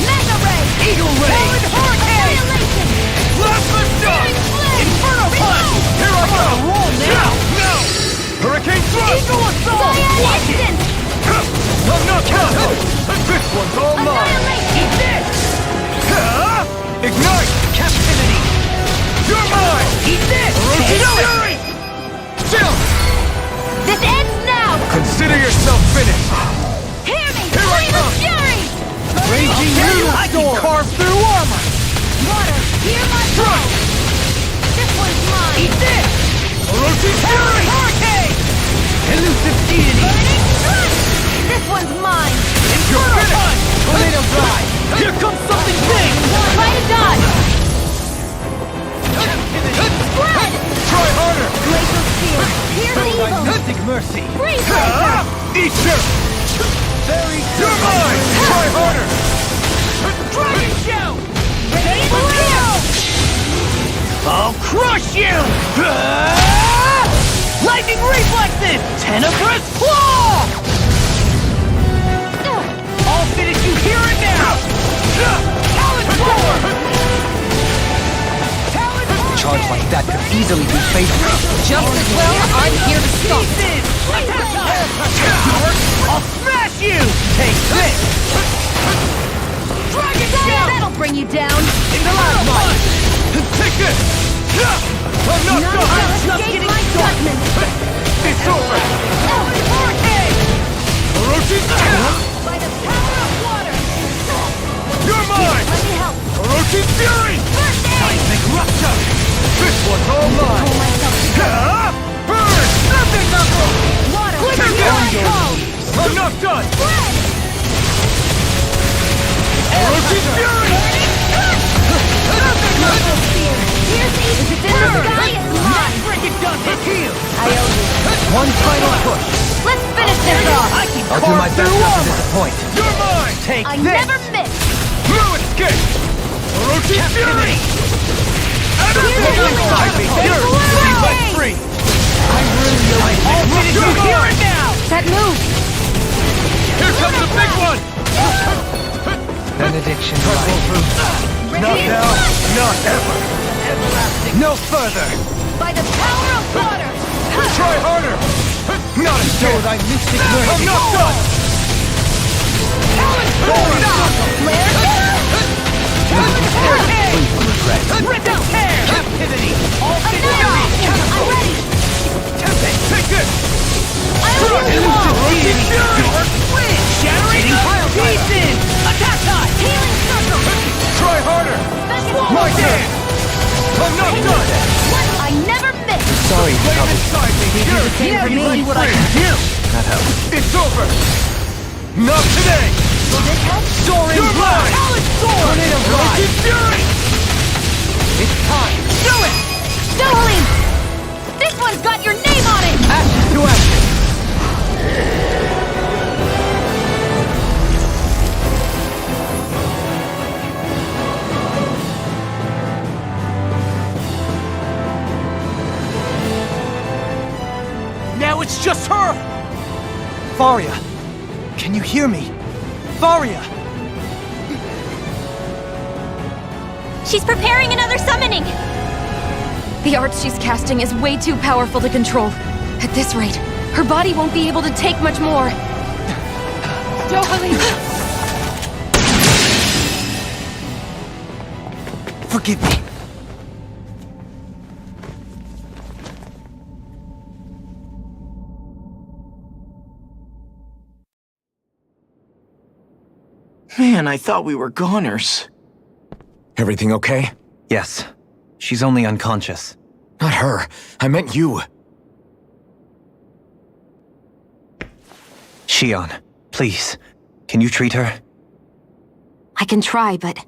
Mega Ray! Eagle ray! Talon Hurricane! Annihilation! Plasma Shock! Inferno punch! Here I go! Roll now! No! Hurricane Thrust! Eagle assault! Science Instant! I'm not done! This one's all mine! Annihilation! Eat this! Ignite! Captivity! You're mine! Eat this! Orochi's Kill it! Fury! Chill! This ends now! Consider yourself finished! Here I can carve through armor! Water, hear my blow! This one's mine! Eat this! Orochi's Fury! Hurricane! Elusive deity! Burning Strike! This one's mine! Infernal Punch! Tornado Drive! Here comes something big! Try to dodge! Spread! Try harder! Glacial Spear! Pierce evil! Mystic Mercy! Freeze Laser! Eat you! You're mine! Try harder! Dragon Shout! Radiant Blue! I'll crush you! Lightning Reflexes! Tenebrous Claw! I'll finish you here and now! Talon Roar! Talon Roar! Charge like that could easily be fatal. Just as well, I'm here to stop. I'll smash you! Take this! Dragon Shout! That'll bring you down! Infernal Punch! Take this! I'm not done! I'm just getting started! It's over! Hurricane! Orochi's By the power of water! You're mine! Let me help! Orochi's Fury! Seismic Rupture! This one's all mine! Pull myself together. Burn! Nothing, Knuckle! Water! Take Here I this! come! I'm not done! Spread! Orochi's Fury! Glacial Spear! Pierce evil! If it's in the sky, it's mine! Break it down! Heal! I owe you. One final push. Let's finish this off! I can I'll do my carve best through not to armor! disappoint. You're mine! Take I this! never miss! No escape! Orochi's Fury! Like free! I'm ruining your I'll finish you here and now! That move! Here comes the big one! Benediction. Not now, not ever! No further! By the power of water! Try harder! Not a sword, I mystic mercy! I'm not done! Talon Sword! Flare! Rip out tear! Captivity! All Annihilate! I'm ready! Take this! I owe you all! Orochi's Fury! Shattering pieces! Attack time! Healing circle! Try harder! My hand! I'm not done! I never miss! Sorry, Lay Cubby. inside me! Here! Yeah, you see what I can do! That helps. It's over! Not today! Will this help? Soaring You're Blade! Talon Sword! Tornado Orochi's Fury! It's time! Do it! Dohalim! This one's got your name on it! Ashes to ashes! Now it's just her! Faria, can you hear me? Faria! She's preparing another summoning! The art she's casting is way too powerful to control. At this rate, her body won't be able to take much more. Dohalim! Forgive me. Man, I thought we were goners. Everything okay? Yes. She's only unconscious. Not her. I meant you. Shion, please. Can you treat her? I can try, but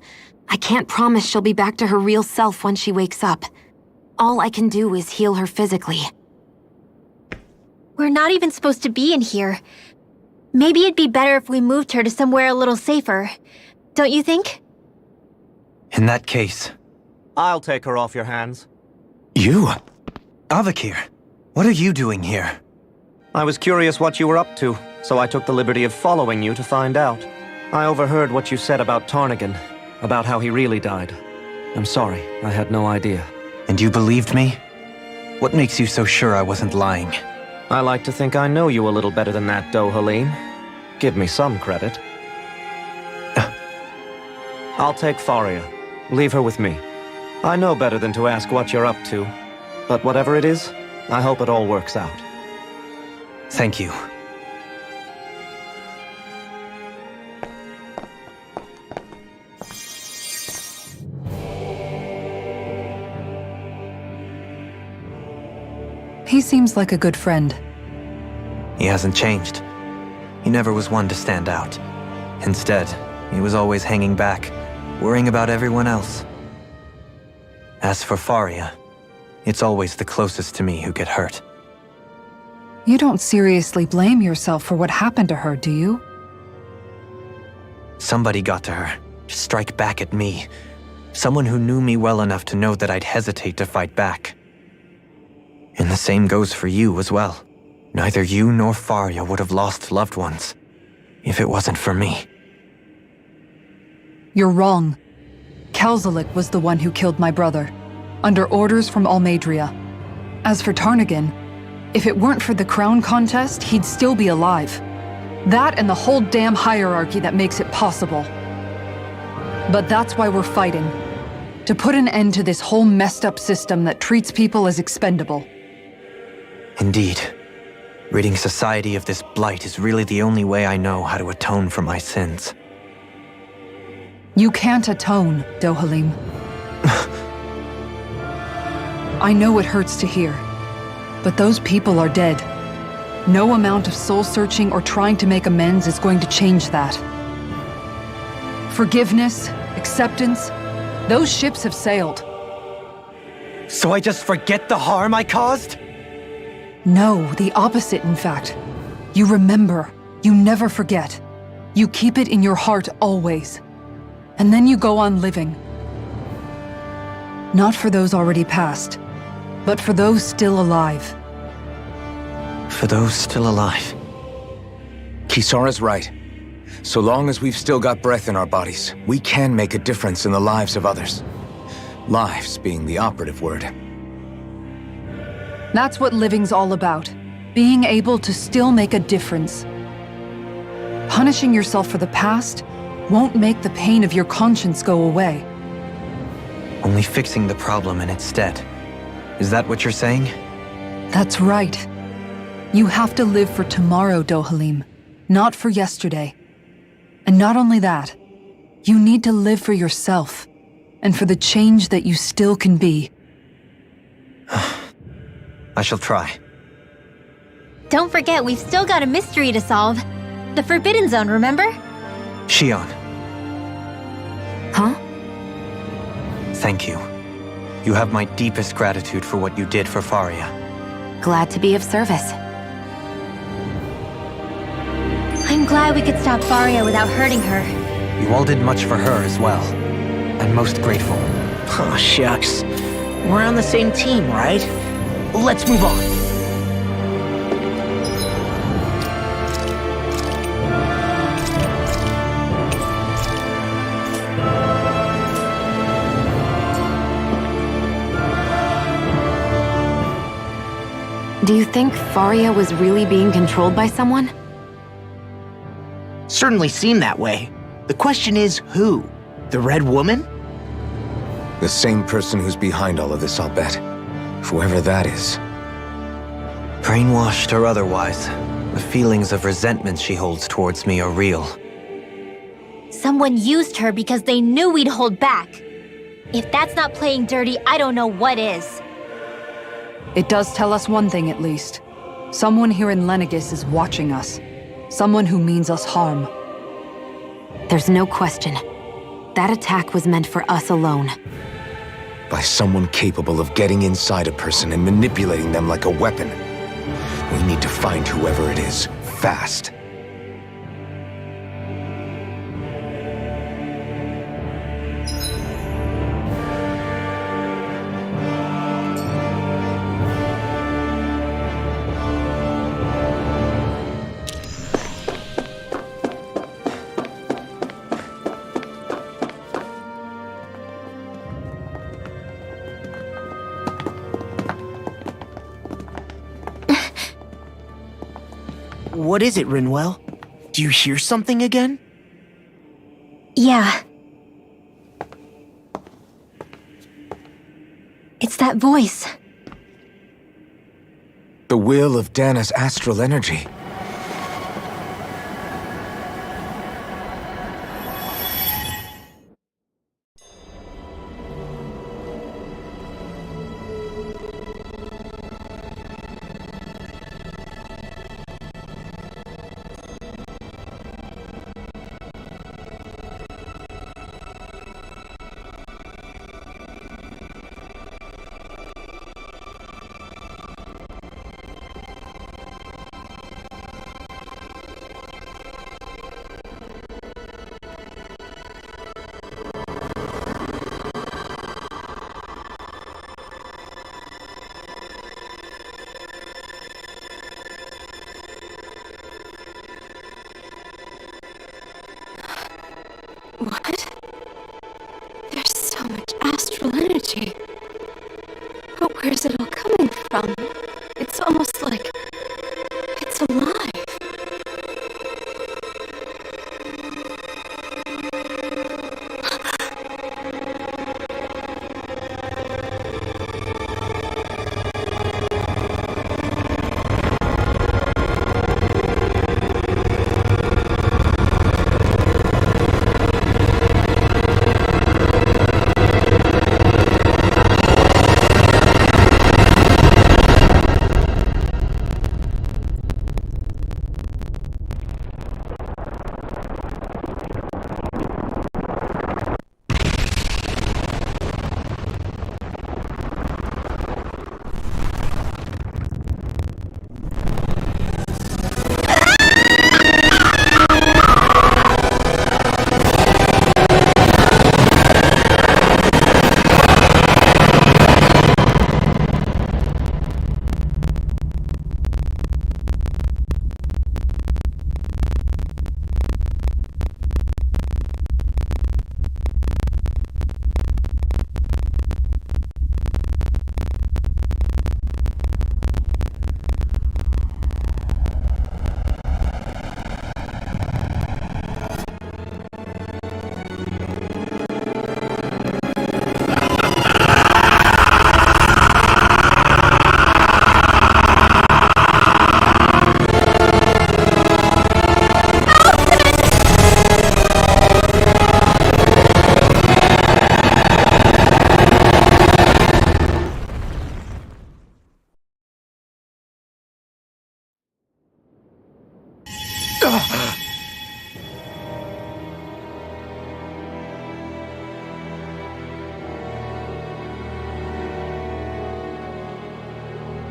I can't promise she'll be back to her real self when she wakes up. All I can do is heal her physically. We're not even supposed to be in here. Maybe it'd be better if we moved her to somewhere a little safer. Don't you think? In that case... I'll take her off your hands. You? Avakir, what are you doing here? I was curious what you were up to, so I took the liberty of following you to find out. I overheard what you said about Tarnigan, about how he really died. I'm sorry, I had no idea. And you believed me? What makes you so sure I wasn't lying? I like to think I know you a little better than that, Dohalim. Give me some credit. I'll take Faria. Leave her with me. I know better than to ask what you're up to. But whatever it is, I hope it all works out. Thank you. He seems like a good friend. He hasn't changed. He never was one to stand out. Instead, he was always hanging back, worrying about everyone else. As for Faria, it's always the closest to me who get hurt. You don't seriously blame yourself for what happened to her, do you? Somebody got to her, to strike back at me. Someone who knew me well enough to know that I'd hesitate to fight back. And the same goes for you as well. Neither you nor Faria would have lost loved ones if it wasn't for me. You're wrong. Kelzelik was the one who killed my brother, under orders from Almeidria. As for Tarnagin, if it weren't for the crown contest, he'd still be alive. That and the whole damn hierarchy that makes it possible. But that's why we're fighting. To put an end to this whole messed up system that treats people as expendable. Indeed. Ridding society of this blight is really the only way I know how to atone for my sins. You can't atone, Dohalim. I know it hurts to hear, but those people are dead. No amount of soul-searching or trying to make amends is going to change that. Forgiveness, acceptance, those ships have sailed. So I just forget the harm I caused? No, the opposite, in fact. You remember. You never forget. You keep it in your heart always. And then you go on living. Not for those already passed, but for those still alive. For those still alive. Kisara's right. So long as we've still got breath in our bodies, we can make a difference in the lives of others. Lives being the operative word. That's what living's all about. Being able to still make a difference. Punishing yourself for the past won't make the pain of your conscience go away. Only fixing the problem in its stead. Is that what you're saying? That's right. You have to live for tomorrow, Dohalim, not for yesterday. And not only that, you need to live for yourself, and for the change that you still can be. I shall try. Don't forget, we've still got a mystery to solve. The Forbidden Zone, remember? Shion. Huh? Thank you. You have my deepest gratitude for what you did for Faria. Glad to be of service. I'm glad we could stop Faria without hurting her. You all did much for her as well. I'm most grateful. Oh, shucks. We're on the same team, right? Let's move on. Do you think Faria was really being controlled by someone? Certainly seemed that way. The question is, who? The Red Woman? The same person who's behind all of this, I'll bet. Whoever that is. Brainwashed or otherwise, the feelings of resentment she holds towards me are real. Someone used her because they knew we'd hold back. If that's not playing dirty, I don't know what is. It does tell us one thing at least. Someone here in Lenegis is watching us. Someone who means us harm. There's no question. That attack was meant for us alone. By someone capable of getting inside a person and manipulating them like a weapon. We need to find whoever it is, fast. What is it, Rinwell? Do you hear something again? Yeah. It's that voice. The will of Dana's astral energy. So much astral energy. But where's it all coming from? It's almost like it's alive.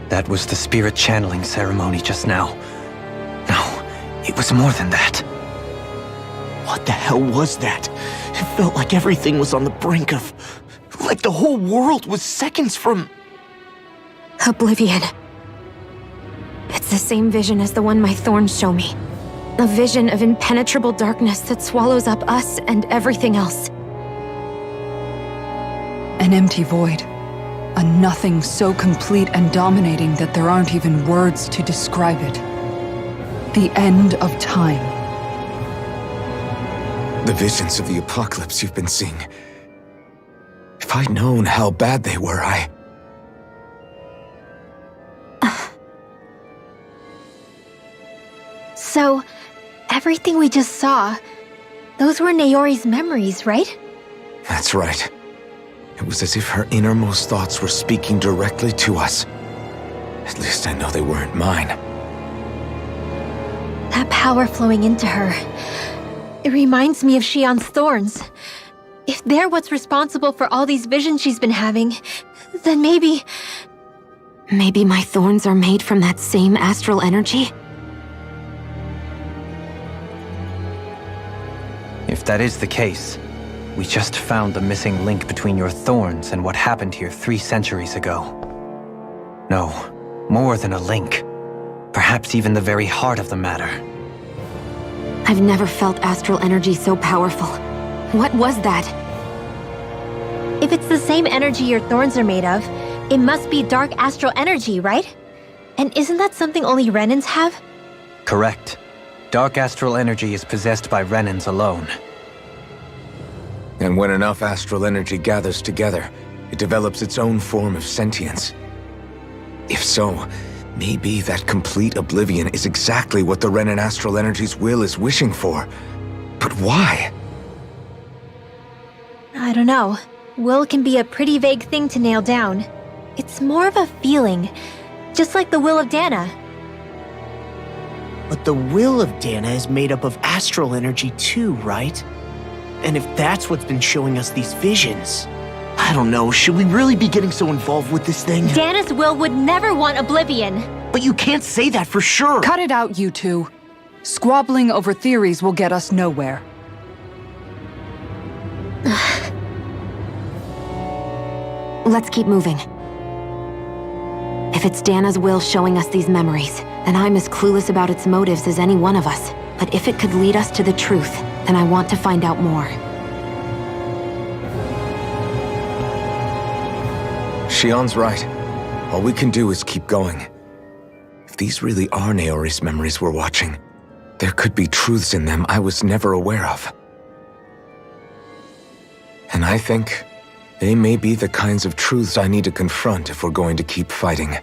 That was the spirit channeling ceremony just now. No, it was more than that. What the hell was that? It felt like everything was on the brink of... like the whole world was seconds from... Oblivion. It's the same vision as the one my thorns show me. A vision of impenetrable darkness that swallows up us and everything else. An empty void. A nothing so complete and dominating that there aren't even words to describe it. The end of time. The visions of the apocalypse you've been seeing. If I'd known how bad they were, So, everything we just saw, those were Naori's memories, right? That's right. It was as if her innermost thoughts were speaking directly to us. At least I know they weren't mine. That power flowing into her. It reminds me of Shion's thorns. If they're what's responsible for all these visions she's been having, then maybe... Maybe my thorns are made from that same astral energy? If that is the case, we just found the missing link between your thorns and what happened here 3 centuries ago. No, more than a link. Perhaps even the very heart of the matter. I've never felt astral energy so powerful. What was that? If it's the same energy your thorns are made of, it must be dark astral energy, right? And isn't that something only Renans have? Correct. Dark astral energy is possessed by Renans alone. And when enough astral energy gathers together, it develops its own form of sentience. If so, maybe that complete oblivion is exactly what the Renan astral energy's will is wishing for. But why? I don't know. Will can be a pretty vague thing to nail down. It's more of a feeling, just like the will of Dana. But the will of Dana is made up of astral energy too, right? And if that's what's been showing us these visions... I don't know, should we really be getting so involved with this thing? Dana's will would never want oblivion. But you can't say that for sure! Cut it out, you two. Squabbling over theories will get us nowhere. Let's keep moving. If it's Dana's will showing us these memories, then I'm as clueless about its motives as any one of us. But if it could lead us to the truth, then I want to find out more. Shion's right. All we can do is keep going. If these really are Naori's memories we're watching, there could be truths in them I was never aware of. And I think they may be the kinds of truths I need to confront if we're going to keep fighting.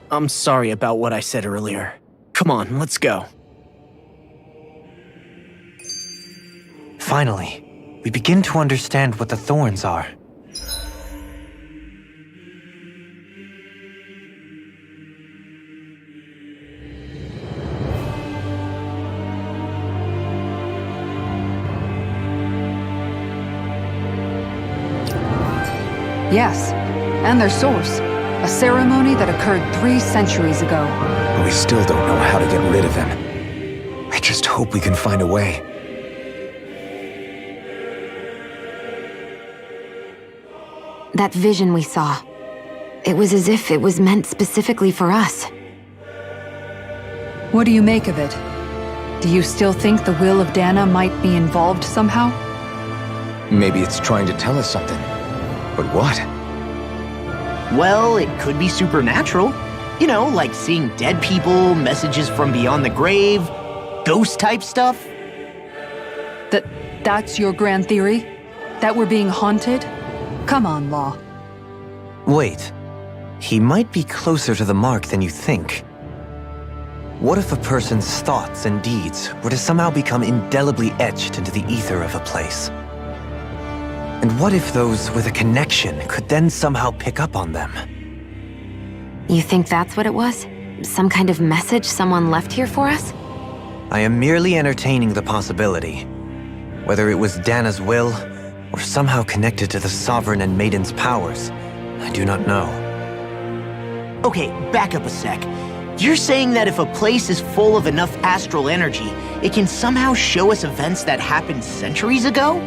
I'm sorry about what I said earlier. Come on, let's go. Finally, we begin to understand what the thorns are. Yes, and their source. A ceremony that occurred 3 centuries ago. But we still don't know how to get rid of them. I just hope we can find a way. That vision we saw. It was as if it was meant specifically for us. What do you make of it? Do you still think the will of Dana might be involved somehow? Maybe it's trying to tell us something. But what? Well, it could be supernatural. You know, like seeing dead people, messages from beyond the grave, ghost-type stuff. That's your grand theory? That we're being haunted? Come on, Law. Wait. He might be closer to the mark than you think. What if a person's thoughts and deeds were to somehow become indelibly etched into the ether of a place? And what if those with a connection could then somehow pick up on them? You think that's what it was? Some kind of message someone left here for us? I am merely entertaining the possibility. Whether it was Dana's will, or somehow connected to the Sovereign and Maiden's powers, I do not know. Okay, back up a sec. You're saying that if a place is full of enough astral energy, it can somehow show us events that happened centuries ago?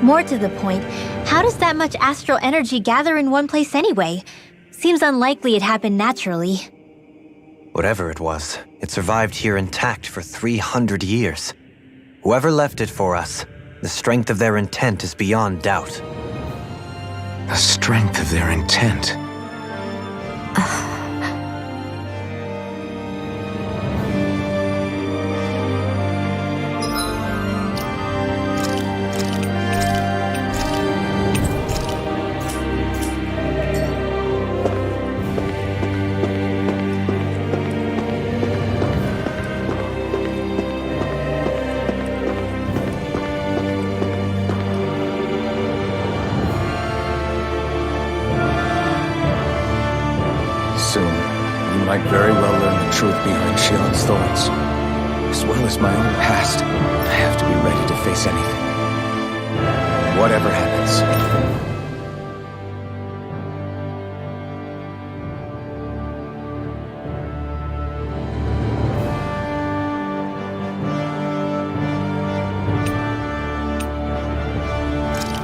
More to the point, how does that much astral energy gather in one place anyway? Seems unlikely it happened naturally. Whatever it was, it survived here intact for 300 years. Whoever left it for us, the strength of their intent is beyond doubt. The strength of their intent. Very well learn the truth behind Shion's thorns. As well as my own past, I have to be ready to face anything. Whatever happens.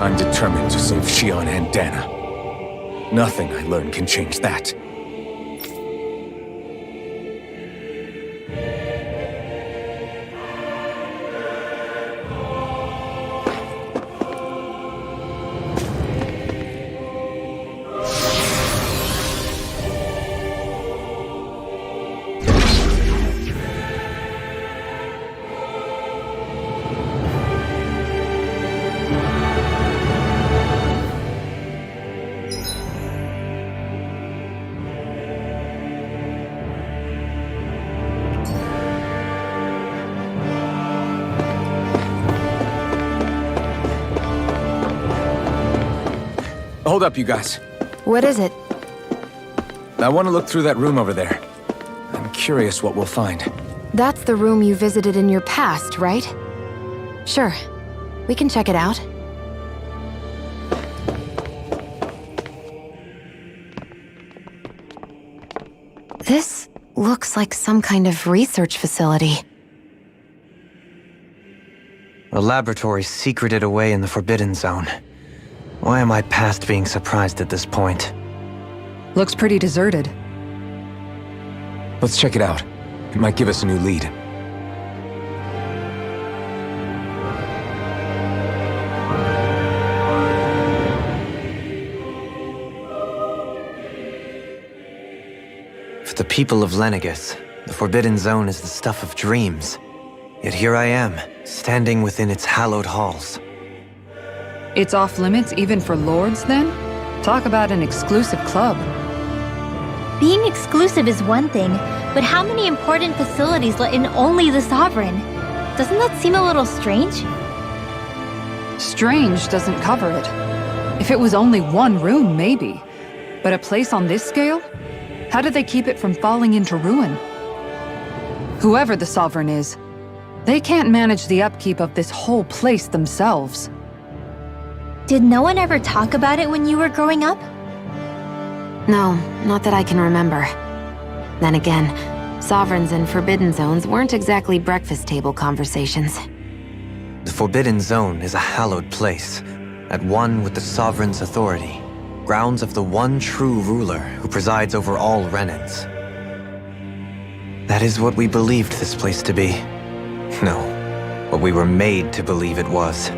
I'm determined to save Shion and Dana. Nothing I learn can change that. Hold up, you guys. What is it? I want to look through that room over there. I'm curious what we'll find. That's the room you visited in your past, right? Sure. We can check it out. This looks like some kind of research facility. A laboratory secreted away in the Forbidden Zone. Why am I past being surprised at this point? Looks pretty deserted. Let's check it out. It might give us a new lead. the people of Lenegus, the Forbidden Zone is the stuff of dreams. Yet here I am, standing within its hallowed halls. It's off limits even for lords, then? Talk about an exclusive club. Being exclusive is one thing, but how many important facilities let in only the Sovereign? Doesn't that seem a little strange? Strange doesn't cover it. If it was only one room, maybe. But a place on this scale? How do they keep it from falling into ruin? Whoever the Sovereign is, they can't manage the upkeep of this whole place themselves. Did no one ever talk about it when you were growing up? No, not that I can remember. Then again, Sovereigns and Forbidden Zones weren't exactly breakfast table conversations. The Forbidden Zone is a hallowed place, at one with the Sovereign's authority, grounds of the one true ruler who presides over all Renans. That is what we believed this place to be. No, what we were made to believe it was.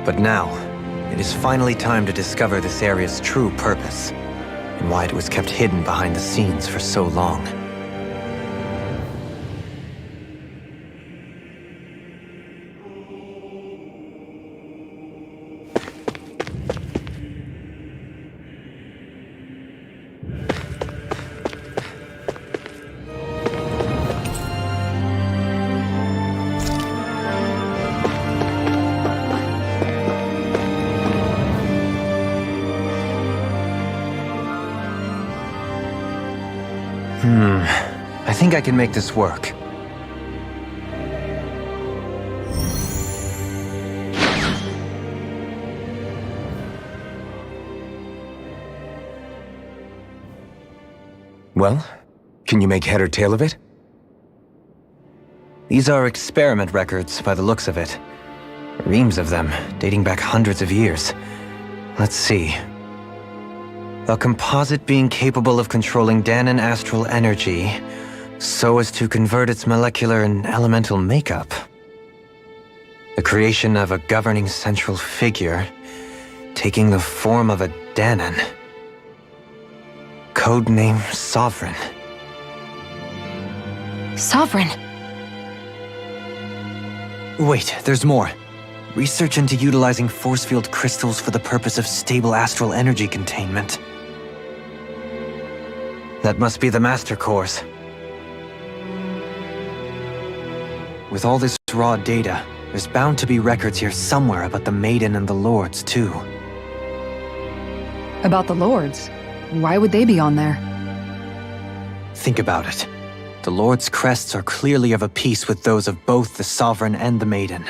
But now, it is finally time to discover this area's true purpose, and why it was kept hidden behind the scenes for so long. I think I can make this work. Well, can you make head or tail of it? These are experiment records by the looks of it. Reams of them, dating back hundreds of years. Let's see. A composite being capable of controlling Dahnan astral energy so as to convert its molecular and elemental makeup. The creation of a governing central figure, taking the form of a Dahnan. Codename Sovereign. Sovereign! Wait, there's more. Research into utilizing force field crystals for the purpose of stable astral energy containment. That must be the Master Cores. With all this raw data, there's bound to be records here somewhere about the Maiden and the Lords, too. About the Lords? Why would they be on there? Think about it. The Lord's crests are clearly of a piece with those of both the Sovereign and the Maiden.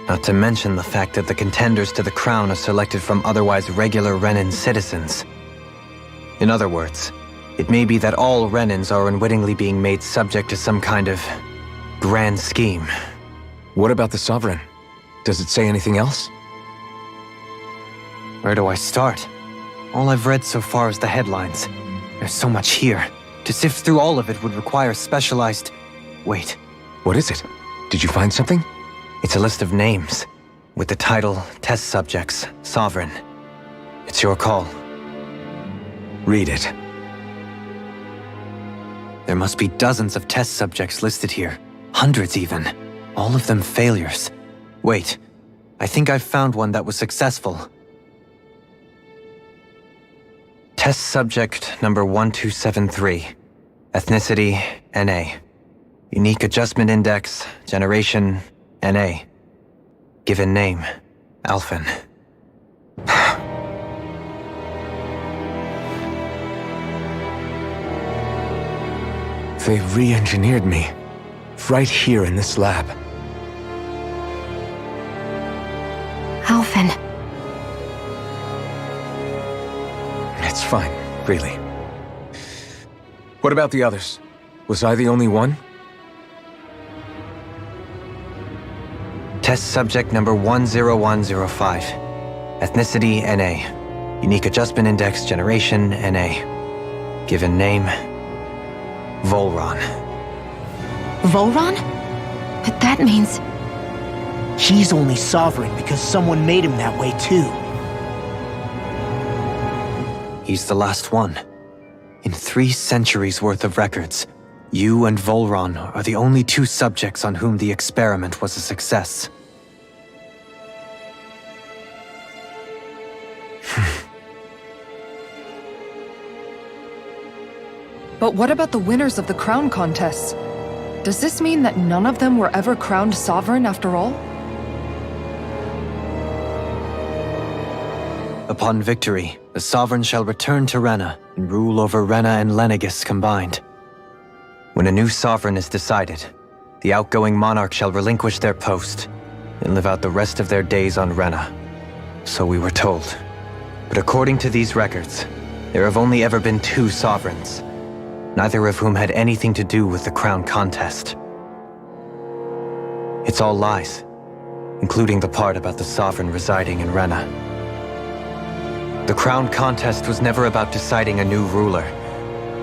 Not to mention the fact that the contenders to the crown are selected from otherwise regular Renan citizens. In other words, it may be that all Renans are unwittingly being made subject to some kind of grand scheme. What about the Sovereign? Does it say anything else? Where do I start? All I've read so far is the headlines. There's so much here. To sift through all of it would require specialized... Wait. What is it? Did you find something? It's a list of names, with the title Test Subjects, Sovereign. It's your call. Read it. There must be dozens of test subjects listed here. Hundreds even. All of them failures. Wait, I think I've found one that was successful. Test subject number 1273. Ethnicity, NA. Unique Adjustment Index, Generation, NA. Given name, Alphen. They re-engineered me. Right here in this lab. Alphen. It's fine, really. What about the others? Was I the only one? Test subject number 10105. Ethnicity, NA. Unique Adjustment Index, Generation, NA. Given name, Volron. Volron? But that means... He's only Sovereign because someone made him that way too. He's the last one. In 3 centuries worth of records, you and Volron are the only 2 subjects on whom the experiment was a success. But what about the winners of the crown contests? Does this mean that none of them were ever crowned sovereign after all? Upon victory, the sovereign shall return to Rena and rule over Rena and Lenegis combined. When a new sovereign is decided, the outgoing monarch shall relinquish their post and live out the rest of their days on Rena. So we were told. But according to these records, there have only ever been 2 sovereigns, neither of whom had anything to do with the crown contest. It's all lies, including the part about the sovereign residing in Rena. The crown contest was never about deciding a new ruler.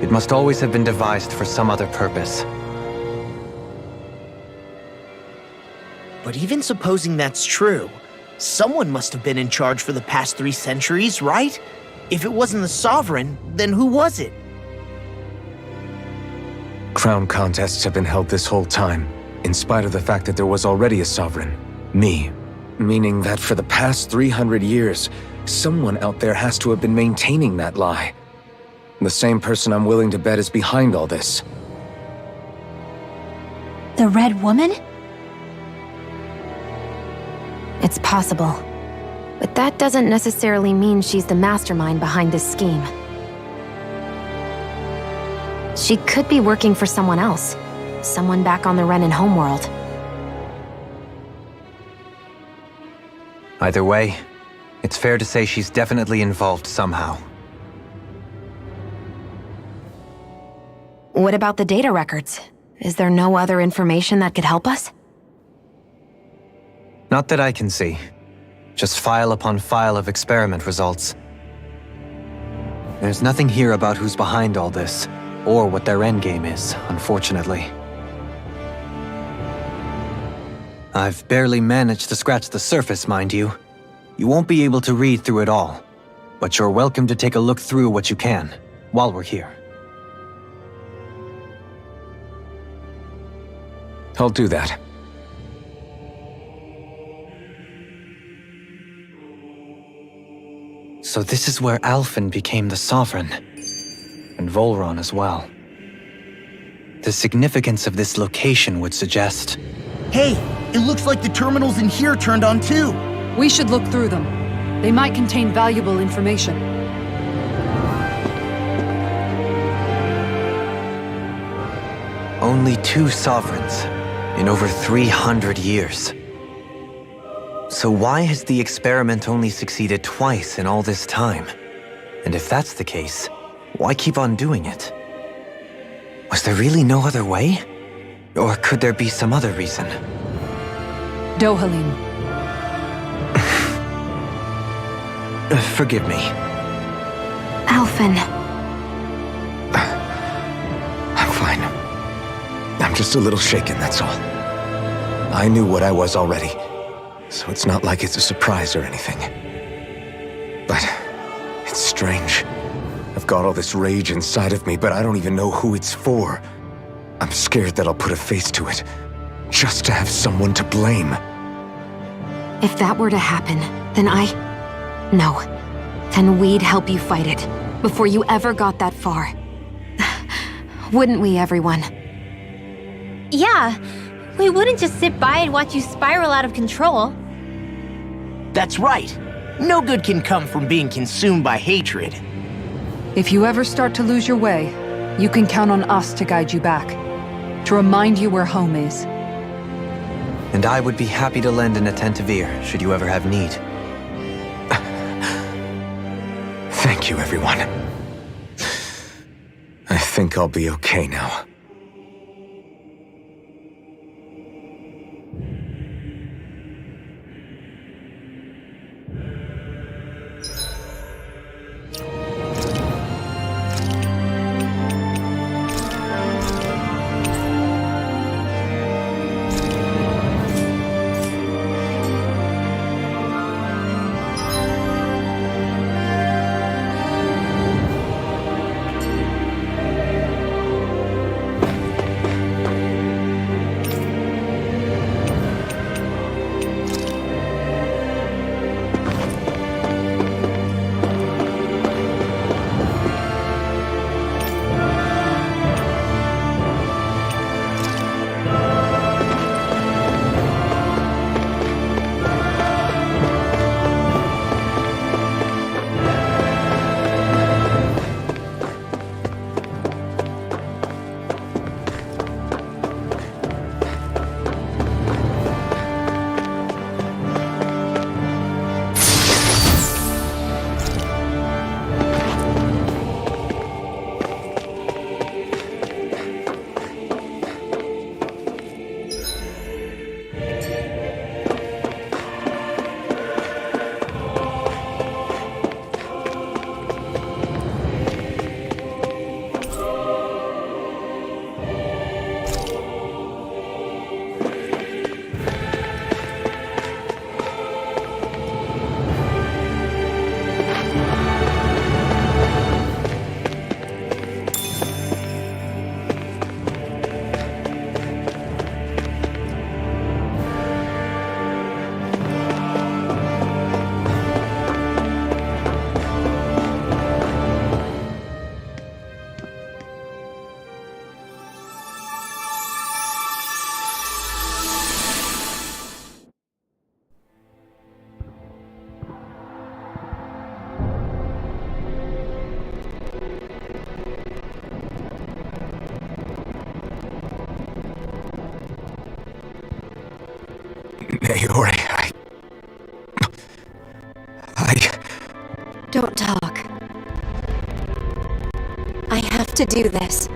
It must always have been devised for some other purpose. But even supposing that's true, someone must have been in charge for the past 3 centuries, right? If it wasn't the Sovereign, then who was it? Crown contests have been held this whole time, in spite of the fact that there was already a sovereign. Me. Meaning that for the past 300 years, someone out there has to have been maintaining that lie. The same person I'm willing to bet is behind all this. The Red Woman? It's possible. But that doesn't necessarily mean she's the mastermind behind this scheme. She could be working for someone else. Someone back on the Renan homeworld. Either way, it's fair to say she's definitely involved somehow. What about the data records? Is there no other information that could help us? Not that I can see. Just file upon file of experiment results. There's nothing here about who's behind all this, or what their endgame is, unfortunately. I've barely managed to scratch the surface, mind you. You won't be able to read through it all, but you're welcome to take a look through what you can, while we're here. I'll do that. So this is where Alphen became the Sovereign, and Volron as well. The significance of this location would suggest... Hey, it looks like the terminals in here turned on too. We should look through them. They might contain valuable information. Only 2 sovereigns in over 300 years. So why has the experiment only succeeded twice in all this time? And if that's the case, why keep on doing it? Was there really no other way? Or could there be some other reason? Dohalim. Forgive me. Alphen. I'm fine. I'm just a little shaken, that's all. I knew what I was already, so it's not like it's a surprise or anything. But it's strange. I've got all this rage inside of me, but I don't even know who it's for. I'm scared that I'll put a face to it, just to have someone to blame. If that were to happen, then No. Then we'd help you fight it, before you ever got that far. Wouldn't we, everyone? Yeah. We wouldn't just sit by and watch you spiral out of control. That's right. No good can come from being consumed by hatred. If you ever start to lose your way, you can count on us to guide you back. To remind you where home is. And I would be happy to lend an attentive ear, should you ever have need. Thank you, everyone. I think I'll be okay now. Naori, Don't talk. I have to do this.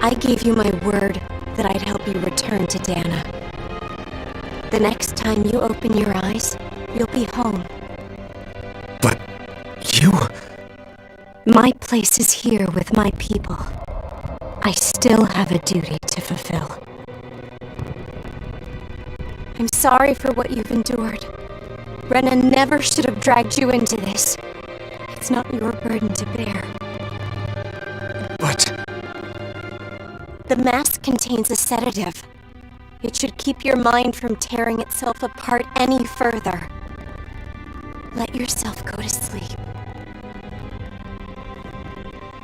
I gave you my word that I'd help you return to Dana. The next time you open your eyes, you'll be home. But you... My place is here with my people. I still have a duty to fulfill. I'm sorry for what you've endured. Rena never should have dragged you into this. It's not your burden to bear. But... The mask contains a sedative. It should keep your mind from tearing itself apart any further. Let yourself go to sleep.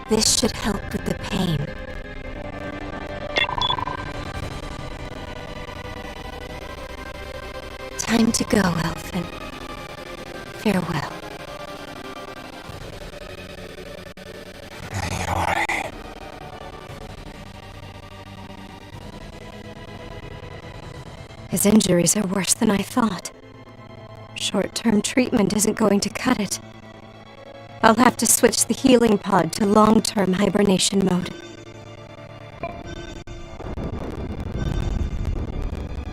This should help with the pain. Time to go, Elfin. Farewell. Naori. His injuries are worse than I thought. Short-term treatment isn't going to cut it. I'll have to switch the healing pod to long-term hibernation mode.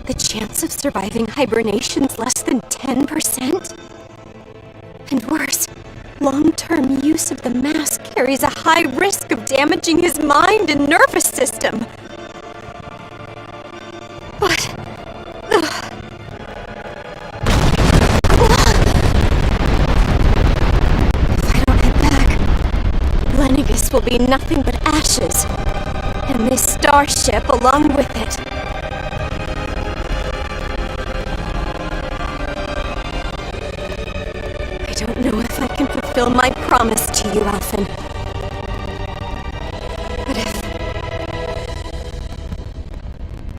The chance of surviving hibernation's less than 10%? And worse, long-term use of the mask carries a high risk of damaging his mind and nervous system. What? Lennigus will be nothing but ashes, and this starship along with it. I don't know if I can fulfill my promise to you, Alphen. But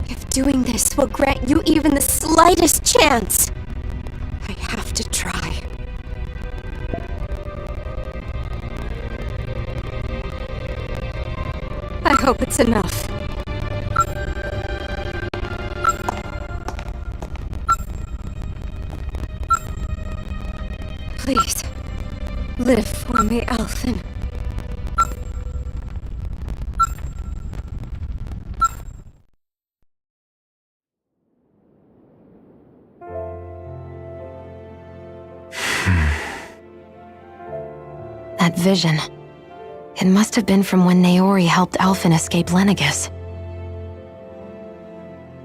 if doing this will grant you even the slightest chance, I have to try. I hope it's enough. Please, live for me, Alphen. That vision. It must have been from when Naori helped Alphen escape Lennigus.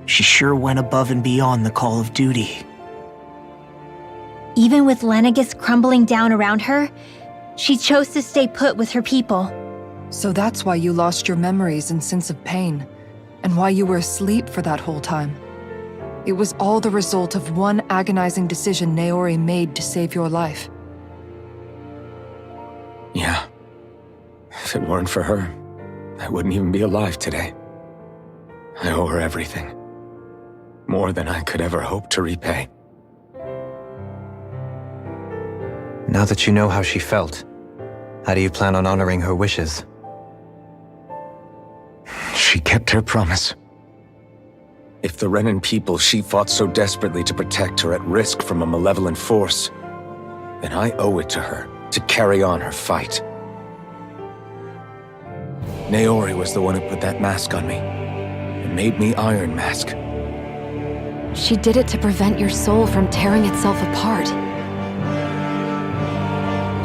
She sure went above and beyond the call of duty. Even with Lennigus crumbling down around her, she chose to stay put with her people. So that's why you lost your memories and sense of pain, and why you were asleep for that whole time. It was all the result of one agonizing decision Naori made to save your life. Yeah. If it weren't for her, I wouldn't even be alive today. I owe her everything. More than I could ever hope to repay. Now that you know how she felt, how do you plan on honoring her wishes? She kept her promise. If the Renan people she fought so desperately to protect are at risk from a malevolent force, then I owe it to her to carry on her fight. Naori was the one who put that mask on me, and made me Iron Mask. She did it to prevent your soul from tearing itself apart.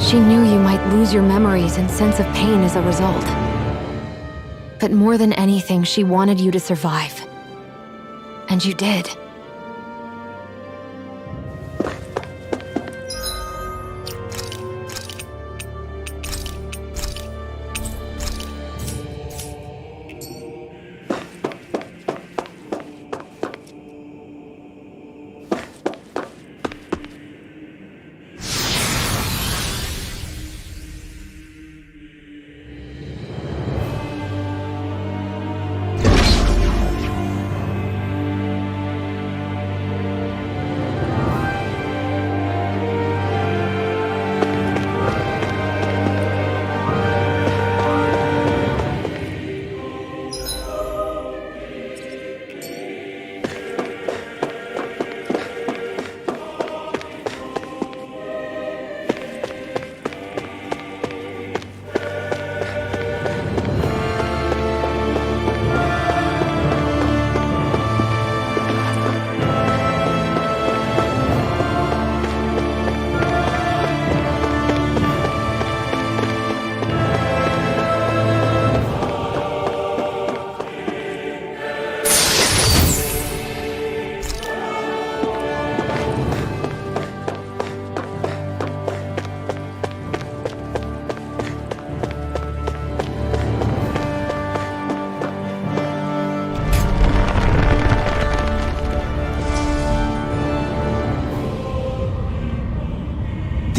She knew you might lose your memories and sense of pain as a result. But more than anything, she wanted you to survive. And you did.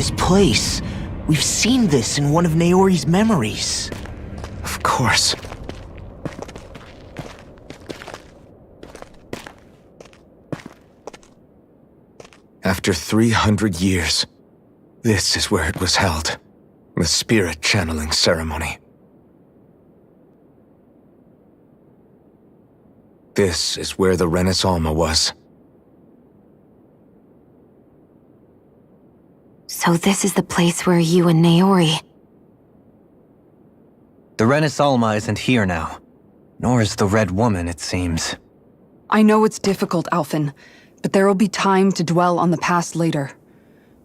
this place. We've seen this in one of Naori's memories. Of course. After 300 years, this is where it was held. The spirit channeling ceremony. This is where the Renis Alma was. So this is the place where you and Naori... The Renis Alma isn't here now. Nor is the Red Woman, it seems. I know it's difficult, Alphen, but there will be time to dwell on the past later.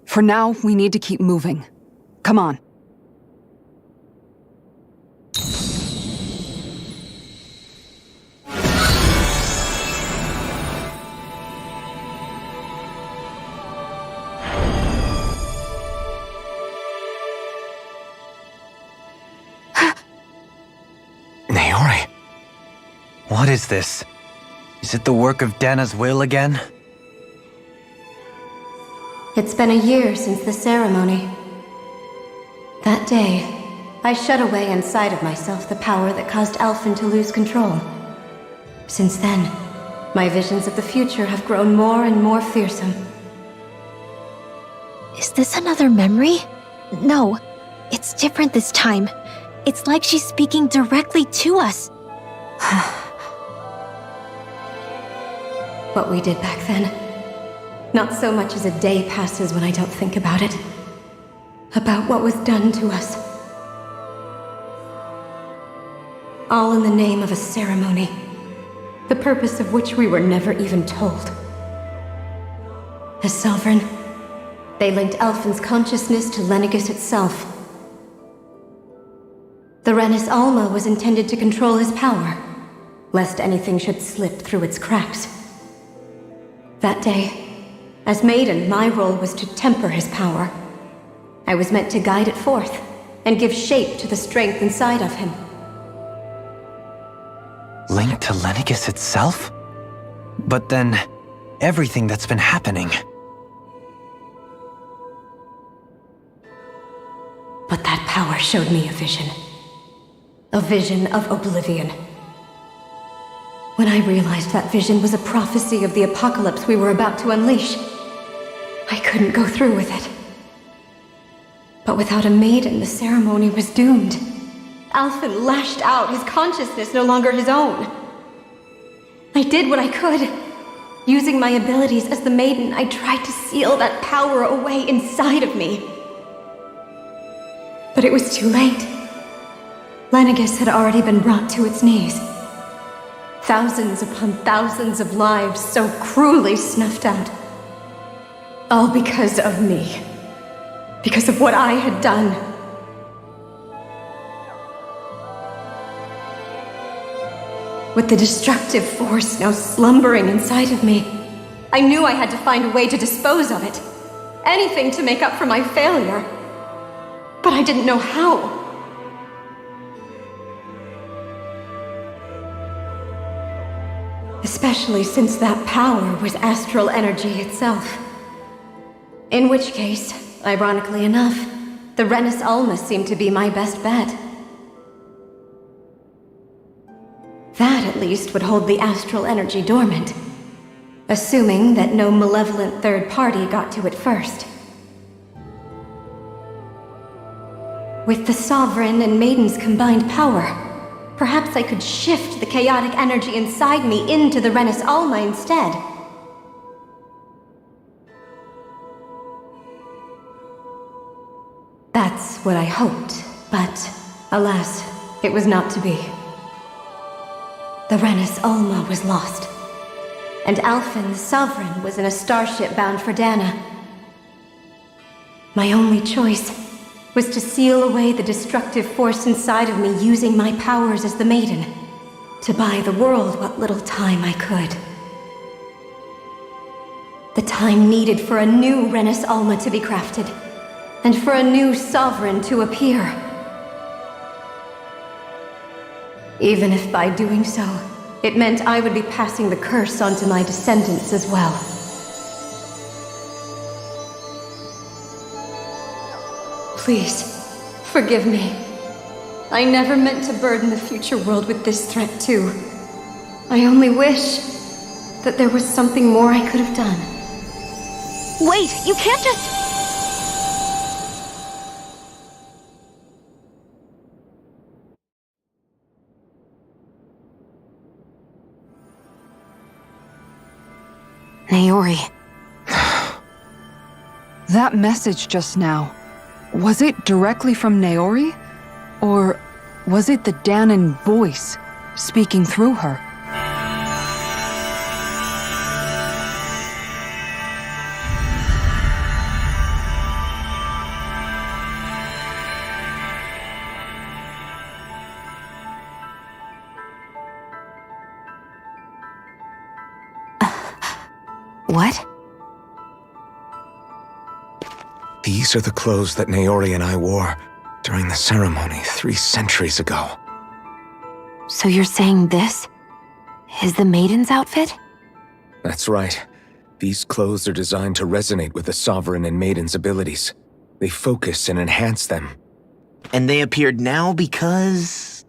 For now, we need to keep moving. Come on. Naori. What is this? Is it the work of Dana's will again? It's been a year since the ceremony. That day, I shut away inside of myself the power that caused Alphen to lose control. Since then, my visions of the future have grown more and more fearsome. Is this another memory? No, it's different this time. It's like she's speaking directly to us. What we did back then. Not so much as a day passes when I don't think about it. About what was done to us. All in the name of a ceremony. The purpose of which we were never even told. As Sovereign, they linked Alphen's consciousness to Lenegis itself. The Renis Alma was intended to control his power, lest anything should slip through its cracks. That day, as Maiden, my role was to temper his power. I was meant to guide it forth, and give shape to the strength inside of him. Linked to Lenegis itself? But then, everything that's been happening... But that power showed me a vision. A vision of oblivion. When I realized that vision was a prophecy of the apocalypse we were about to unleash, I couldn't go through with it. But without a maiden, the ceremony was doomed. Alphen lashed out, his consciousness no longer his own. I did what I could. Using my abilities as the maiden, I tried to seal that power away inside of me. But it was too late. Lenegis had already been brought to its knees. Thousands upon thousands of lives so cruelly snuffed out. All because of me. Because of what I had done. With the destructive force now slumbering inside of me, I knew I had to find a way to dispose of it. Anything to make up for my failure. But I didn't know how. Especially since that power was astral energy itself. In which case, ironically enough, the Renis Alma seemed to be my best bet. That, at least, would hold the astral energy dormant. Assuming that no malevolent third party got to it first. With the Sovereign and Maiden's combined power, perhaps I could shift the chaotic energy inside me into the Renis Alma instead. That's what I hoped, but alas, it was not to be. The Renis Alma was lost, and Alphen, the Sovereign, was in a starship bound for Dana. My only choice was to seal away the destructive force inside of me using my powers as the Maiden, to buy the world what little time I could. The time needed for a new Renis Alma to be crafted, and for a new Sovereign to appear. Even if by doing so, it meant I would be passing the curse on to my descendants as well. Please, forgive me. I never meant to burden the future world with this threat, too. I only wish that there was something more I could have done. Wait, you can't just... Naori. That message just now, was it directly from Naori? Or was it the Dahnan voice speaking through her? What? These are the clothes that Naori and I wore during the ceremony 3 centuries ago. So you're saying this is the Maiden's outfit? That's right. These clothes are designed to resonate with the Sovereign and Maiden's abilities. They focus and enhance them. And they appeared now because...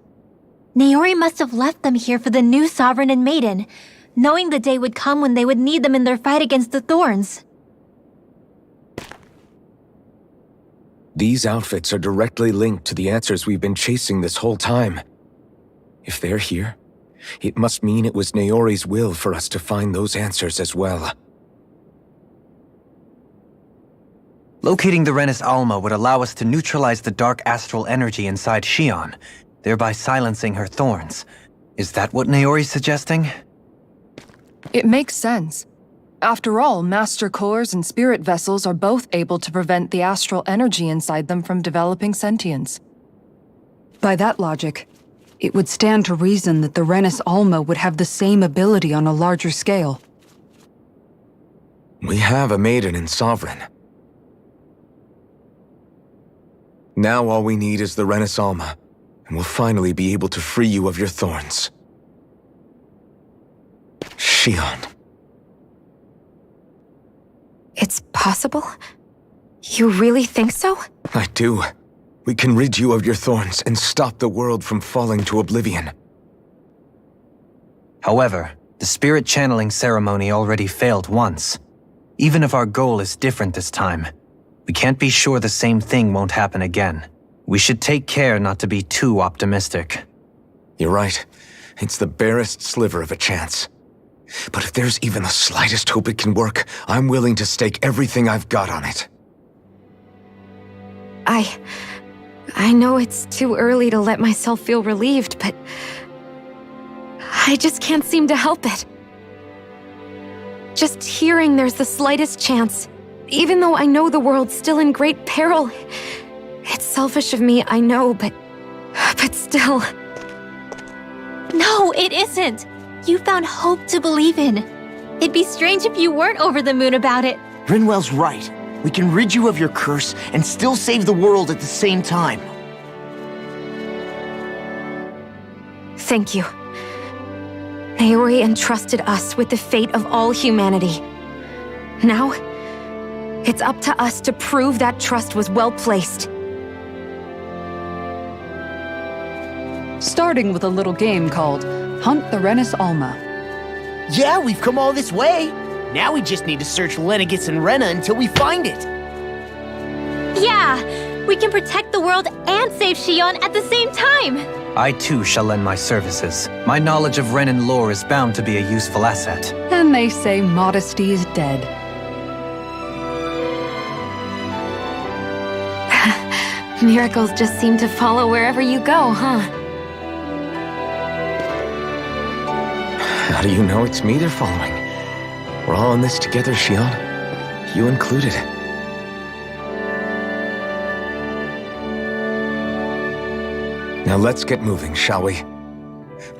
Naori must have left them here for the new Sovereign and Maiden, knowing the day would come when they would need them in their fight against the Thorns. These outfits are directly linked to the answers we've been chasing this whole time. If they're here, it must mean it was Naori's will for us to find those answers as well. Locating the Renis Alma would allow us to neutralize the dark astral energy inside Shion, thereby silencing her thorns. Is that what Naori's suggesting? It makes sense. After all, Master Cores and Spirit Vessels are both able to prevent the astral energy inside them from developing sentience. By that logic, it would stand to reason that the Renis Alma would have the same ability on a larger scale. We have a Maiden and Sovereign. Now all we need is the Renis Alma, and we'll finally be able to free you of your thorns. Shion. It's possible? You really think so? I do. We can rid you of your thorns and stop the world from falling to oblivion. However, the spirit channeling ceremony already failed once. Even if our goal is different this time, we can't be sure the same thing won't happen again. We should take care not to be too optimistic. You're right. It's the barest sliver of a chance. But if there's even the slightest hope it can work, I'm willing to stake everything I've got on it. I know it's too early to let myself feel relieved, but I just can't seem to help it. Just hearing there's the slightest chance, even though I know the world's still in great peril. It's selfish of me, I know, but still. No, it isn't! You found hope to believe in. It'd be strange if you weren't over the moon about it. Rinwell's right. We can rid you of your curse and still save the world at the same time. Thank you. Naori entrusted us with the fate of all humanity. Now, it's up to us to prove that trust was well placed. Starting with a little game called Hunt the Renis Alma. Yeah, we've come all this way. Now we just need to search Lenegis and Rena until we find it. Yeah! We can protect the world and save Shion at the same time! I too shall lend my services. My knowledge of Renan lore is bound to be a useful asset. And they say modesty is dead. Miracles just seem to follow wherever you go, huh? How do you know it's me they're following? We're all in this together, Shion. You included. Now let's get moving, shall we?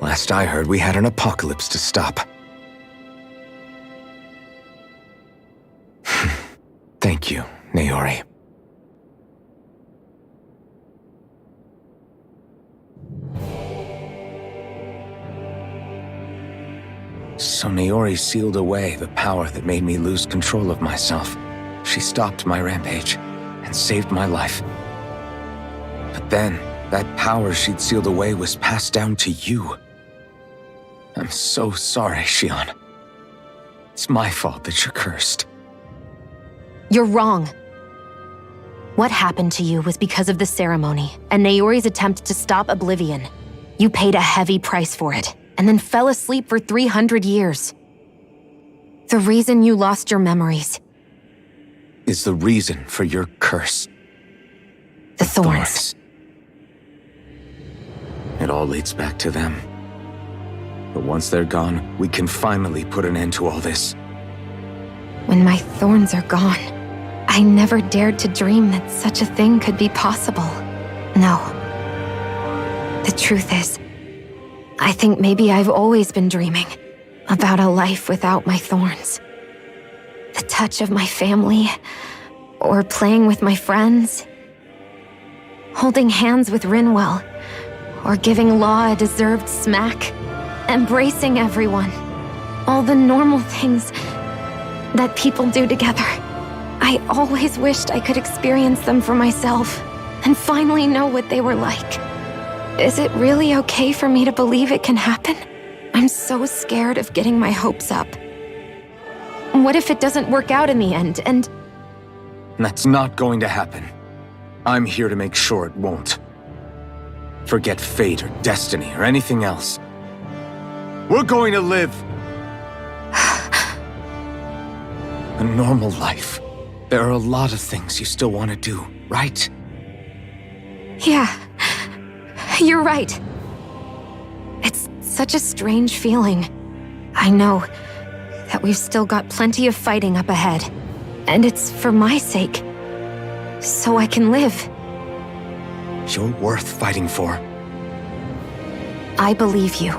Last I heard, we had an apocalypse to stop. Thank you, Naori. So Naori sealed away the power that made me lose control of myself. She stopped my rampage and saved my life. But then, that power she'd sealed away was passed down to you. I'm so sorry, Shion. It's my fault that you're cursed. You're wrong. What happened to you was because of the ceremony and Naori's attempt to stop Oblivion. You paid a heavy price for it, and then fell asleep for 300 years. The reason you lost your memories is the reason for your curse. The thorns. It all leads back to them. But once they're gone, we can finally put an end to all this. When my thorns are gone, I never dared to dream that such a thing could be possible. No. The truth is, I think maybe I've always been dreaming about a life without my thorns. The touch of my family, or playing with my friends, holding hands with Rinwell, or giving Law a deserved smack, embracing everyone. All the normal things that people do together. I always wished I could experience them for myself, and finally know what they were like. Is it really okay for me to believe it can happen? I'm so scared of getting my hopes up. What if it doesn't work out in the end, and... That's not going to happen. I'm here to make sure it won't. Forget fate or destiny or anything else. We're going to live a normal life. There are a lot of things you still want to do, right? Yeah, you're right. It's such a strange feeling. I know that we've still got plenty of fighting up ahead, and it's for my sake, so I can live. You're worth fighting for. I believe you,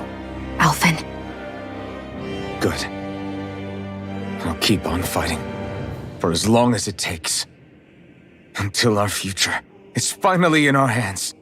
Alphen. Good. I'll keep on fighting. For as long as it takes. Until our future is finally in our hands.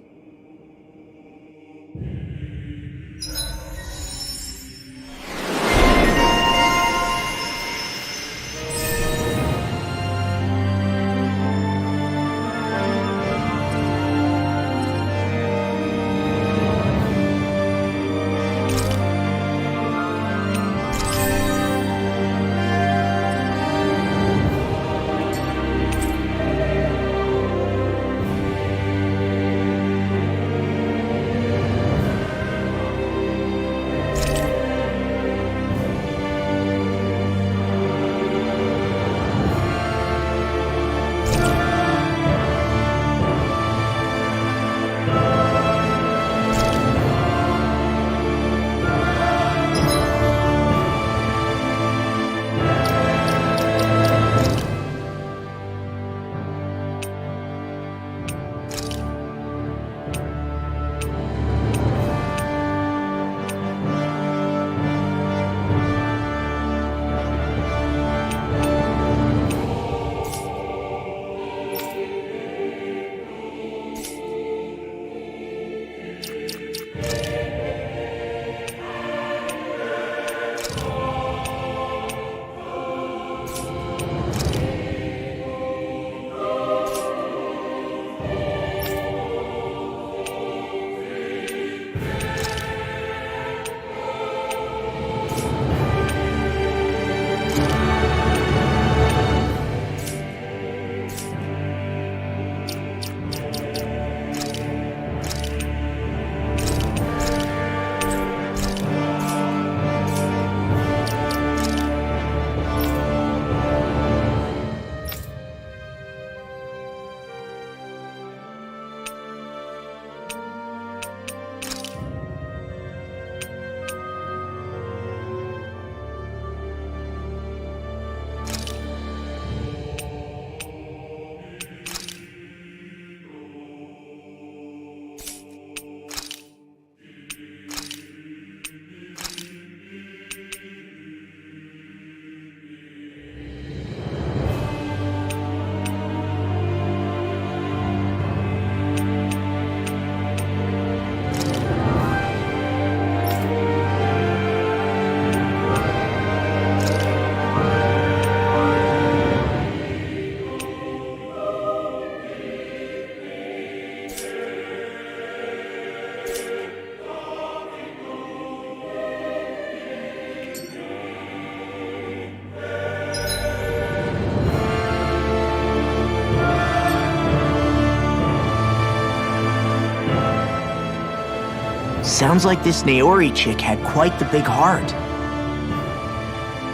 Sounds like this Naori chick had quite the big heart.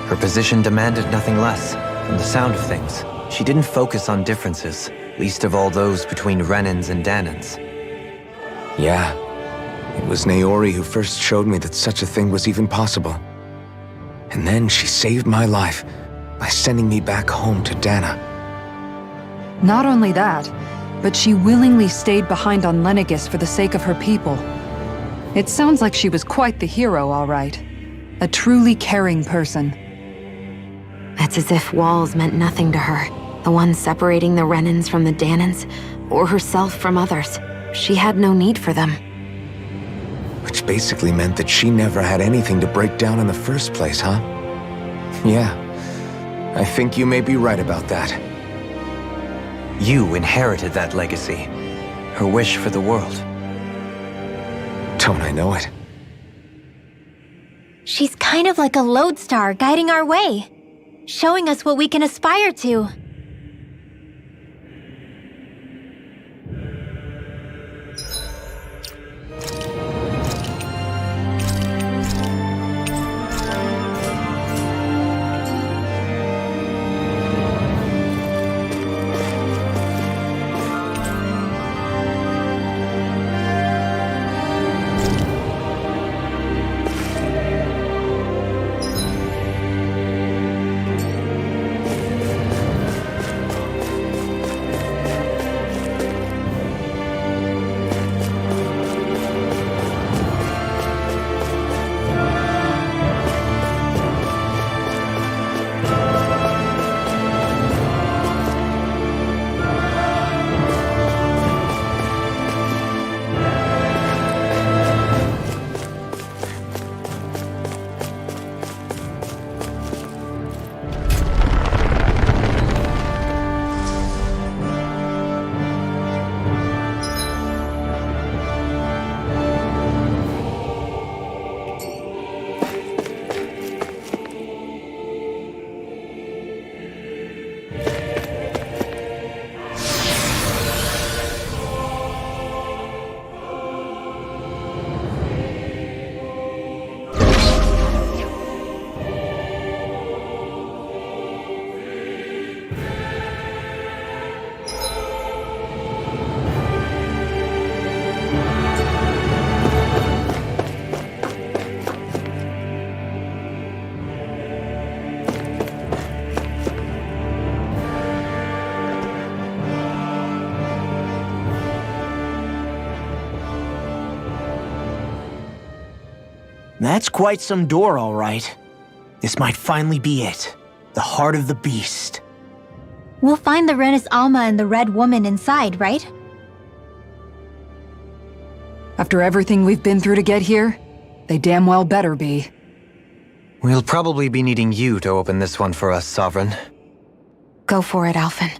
Her position demanded nothing less. From the sound of things, she didn't focus on differences, least of all those between Renans and Danans. Yeah. It was Naori who first showed me that such a thing was even possible. And then she saved my life by sending me back home to Dana. Not only that, but she willingly stayed behind on Lenegis for the sake of her people. It sounds like she was quite the hero, all right. A truly caring person. It's as if walls meant nothing to her. The ones separating the Renans from the Danans, or herself from others. She had no need for them. Which basically meant that she never had anything to break down in the first place, huh? Yeah, I think you may be right about that. You inherited that legacy. Her wish for the world. Don't I know it? She's kind of like a lodestar guiding our way, showing us what we can aspire to. That's quite some door, all right. This might finally be it. The heart of the beast. We'll find the Renis Alma and the Red Woman inside, right? After everything we've been through to get here, they damn well better be. We'll probably be needing you to open this one for us, Sovereign. Go for it, Alphen.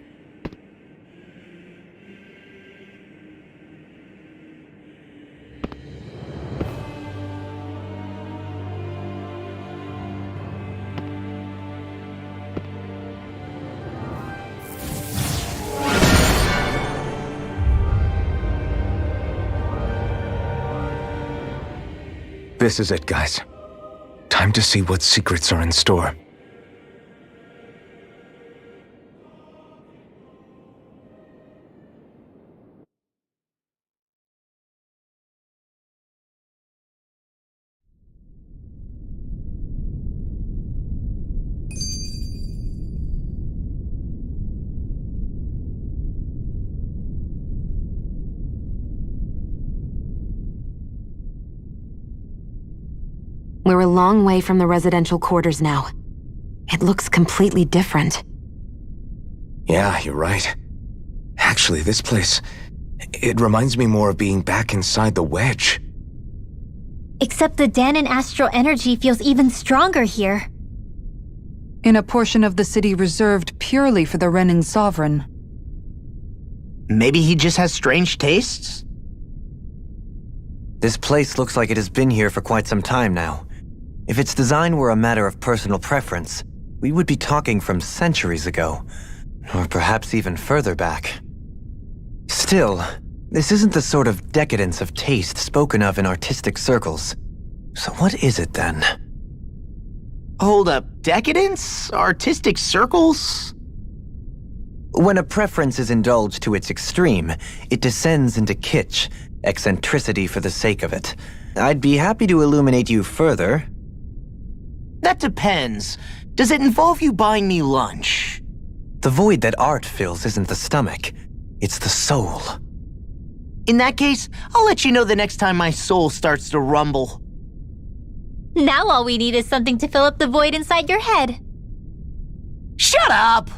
This is it, guys. Time to see what secrets are in store. We're a long way from the residential quarters now. It looks completely different. Yeah, you're right. Actually, this place... it reminds me more of being back inside the Wedge. Except the Danan astral energy feels even stronger here. In a portion of the city reserved purely for the Renin Sovereign. Maybe he just has strange tastes? This place looks like it has been here for quite some time now. If its design were a matter of personal preference, we would be talking from centuries ago, or perhaps even further back. Still, This isn't the sort of decadence of taste spoken of in artistic circles. So what is it then? Hold up, decadence? Artistic circles? When a preference is indulged to its extreme, it descends into kitsch, eccentricity for the sake of it. I'd be happy to illuminate you further. That depends. Does it involve you buying me lunch? The void that art fills isn't the stomach, it's the soul. In that case, I'll let you know the next time my soul starts to rumble. Now all we need is something to fill up the void inside your head. Shut up!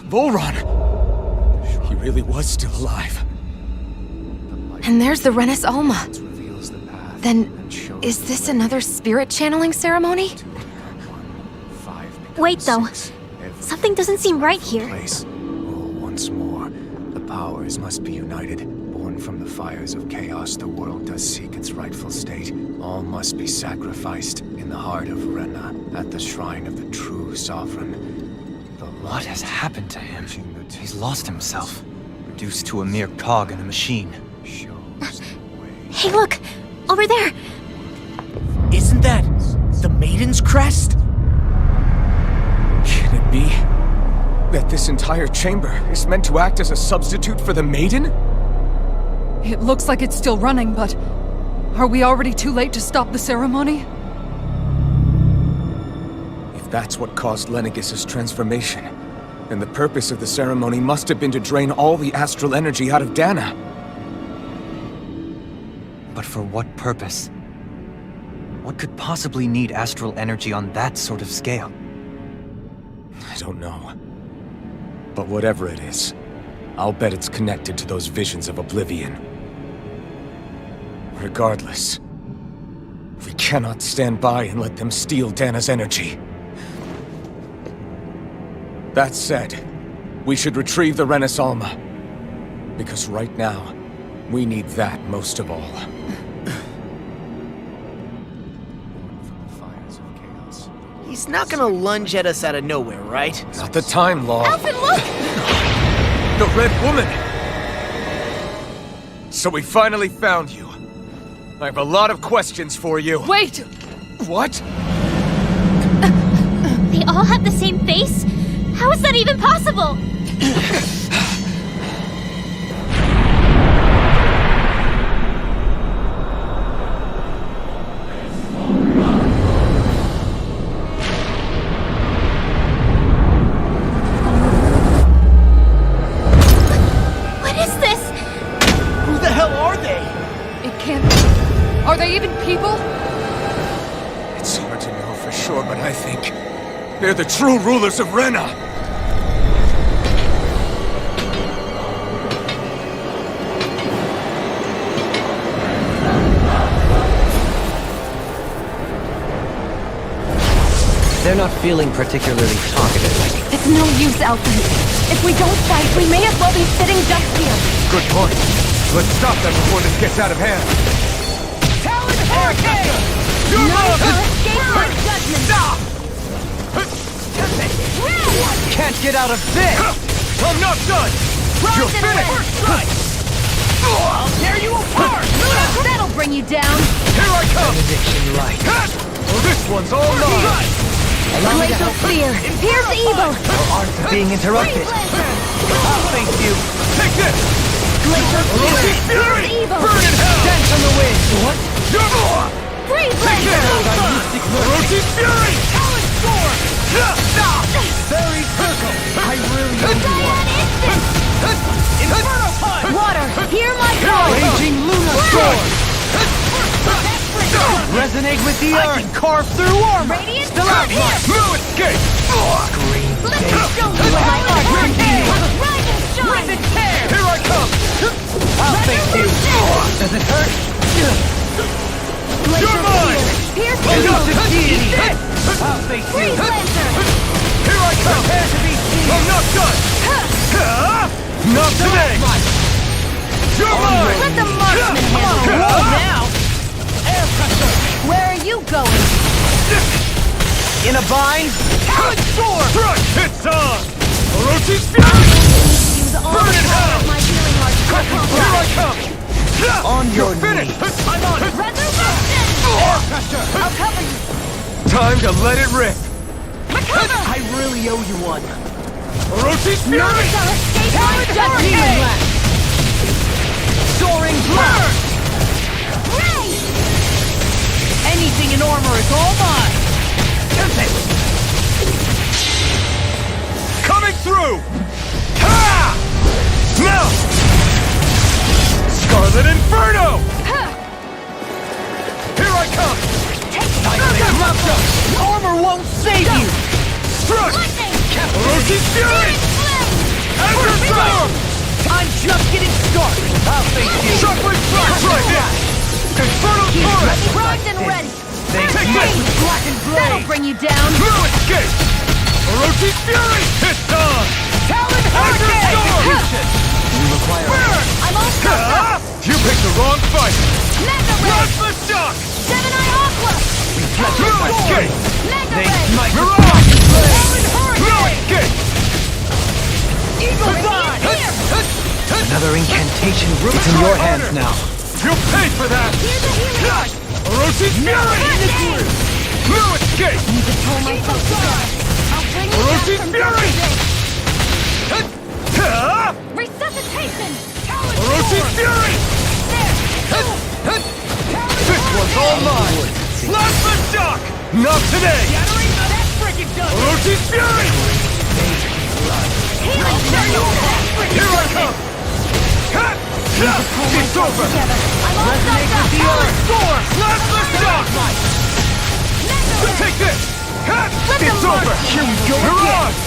Volron! He really was still alive. And there's the Renis Alma. Then, is this another spirit channeling ceremony? Wait, though. Something doesn't seem right here. Once more, the powers must be united. Born from the fires of chaos, the world does seek its rightful state. All must be sacrificed in the heart of Rena, at the shrine of the true sovereign. What has happened to him? He's lost himself, reduced to a mere cog in a machine. Hey, look! Over there! Isn't that the Maiden's crest? Can it be that this entire chamber is meant to act as a substitute for the Maiden? It looks like it's still running, but are we already too late to stop the ceremony? If that's what caused Lenegis' transformation, then the purpose of the ceremony must have been to drain all the astral energy out of Dana. But for what purpose? What could possibly need astral energy on that sort of scale? I don't know. But whatever it is, I'll bet it's connected to those visions of oblivion. Regardless, we cannot stand by and let them steal Dana's energy. That said, we should retrieve the Renis Alma. Because right now, we need that most of all. He's not gonna lunge at us out of nowhere, right? Not the time, Law. Alphen, look! The Red Woman! So we finally found you. I have a lot of questions for you. Wait! What? They all have the same face? How is that even possible? What is this? Who the hell are they? It can't be. Are they even people? It's hard to know for sure, but I think they're the true rulers of Rena. They're not feeling particularly talkative. It's no use, Alphen. If we don't fight, we may as well be sitting ducks here. Good point. Let's stop them before this gets out of hand. Talon Hurricane! Escape my judgment! Stop! Can't get out of this! I'm not done! You're finished! First strike! I'll tear you apart! That'll bring you down! Here I come! Benediction light. Well, this one's all mine! Allow me to Glacial help. Sphere! Here's evil! Our arts are being interrupted. I'll face you. Take this! Glacial Sphere! Here's Here's evil! Burn in hell! Dance on the wind. What? Freeze Take Blade! this! Orochi's Fury! Talon Storm! Stop! Very physical! I really need one. Inferno Punch! Water! Hear my call! Raging Luna Storm. Resonate with the I earth. can carve through armor! Radiant Still out. Here! No escape! Scream. Let me show you what my art can Does it hurt? Glacial You're mine! Spear! Pierce Elusive evil! deity! I'll face you! Freeze Lancer! Here I come! Prepare to be seen! I'm not done! Not today! You're mine! Let the marksman handle it! Roll now! Air pressure! Where are you going? In a bind? Talon Sword! Thrust! It's on! Orochi's Fury! Use all Burn the in power hell! of my healing arts to accomplish. Here I come! On your finished! I'm on it! Resurrection! Air pressure! I'll cover you! Time to let it rip! Recover! I really owe you one. Orochi's Fury! None shall escape my Just authority! demon left. Soaring blast. Ray! Anything in armor is all mine. Coming through! Ha! Now! Scarlet Inferno! Here I come! Armor won't save you. Struck! Orochi's Fury! Azure Storm! I'm just getting started. I'll face you. Shockwave Flash right here! Infernal Torrent! Primed and ready! Take this! Black and That'll blade. bring you down! No escape! Orochi's Fury! It's on! Talon Azure Hurricane. Storm! Burn. I'm all stocked up! You picked the wrong fight! Mega Ray! Plasma Shock! Gemini Aqua! No escape! Mega They Ray! smite with Mirage! Talon No Hurricane. escape! Eagle Dawn. Another incantation. It's in your hands now. You paid for that! Here's a healing art! Orochi's Fury! No escape! Need to pull myself together. I'll bring you back Orochi's from Fury! Dr. J. Resuscitation! Orochi's Fury! This one's all mine! Plasma Shock! Not today! Orochi's Fury! Healing circle! Here I come! It's over! I'm all stocked up! Plasma Shock! Take this! It's over! Here we go Mirage!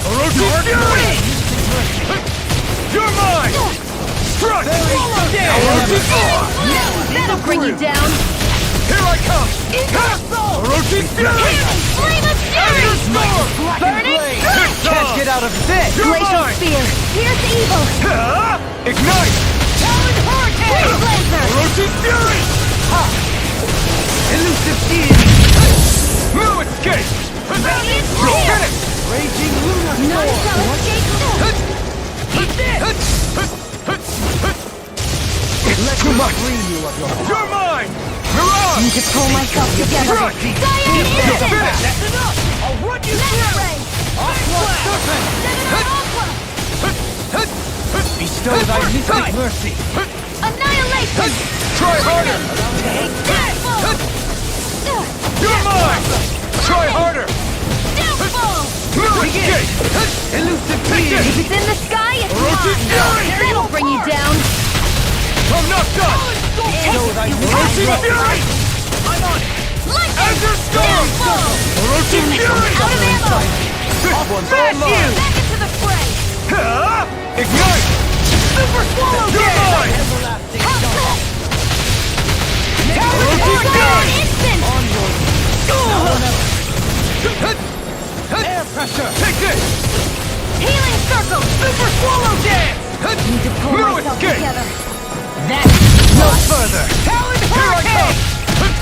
Orochi's Fury! You're mine! Strike! Orochi's Fury! That'll bring you down! Here I come! Orochi's Fury! Flame of Azure Fury! Storm! Burning It's Can't on! get out of this. You're Glacial mine! Spear! Pierce evil! Ignite! Talon Hurricane! Freeze Lancer! Orochi's Fury! Elusive deity. No escape! Radiant You're Spear! finished! Raging lunar None storm. shall escape! It's too much! You're mine! Mirage! Need to pull myself together! Strike! Giant You're Instant! finished! That's enough. I'll run you Mega through. Ray! Aqua Serpent. Gemini Aqua! Bestow thy mystic mercy. Annihilation! Try harder! Downfall! You're mine! Try harder! Downfall! No escape! Elusive Take deity. If this! it's in the sky, it's Orochi's mine! Fury! That'll bring you down! I'm not done! Bestow thy Orochi's mystic Fury! I'm on it. Lightning! Azure Storm! Downfall! Orochi's Fury! Out of ammo! This one's all mine! Back into the fray! Ignite! Super Swallow You're Dance! mine! Everlasting Orochi's Fury! Instant! air pressure. Take this! Healing Circle! Super Swallow Dance! Need to pull No myself escape! together! No further! Talon Here I come!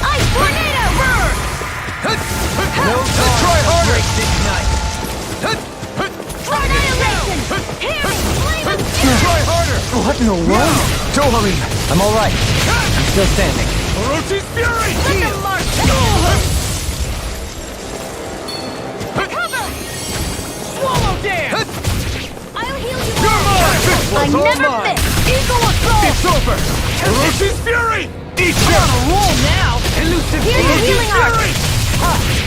Ice Tornado! Burn! No Try harder! Annihilation! Healing Flame of Fury! Try harder! What in the world? Dohalim! I'm all right. I'm still standing. Orochi's Fury! Let them march! Recover! Swallow dance. I'll heal you You're all! mine! This I one's all never mine! miss! Eagle assault. It's over! Orochi's Fury! Eat On them! a roll now. Elusive Here's your deity. healing art!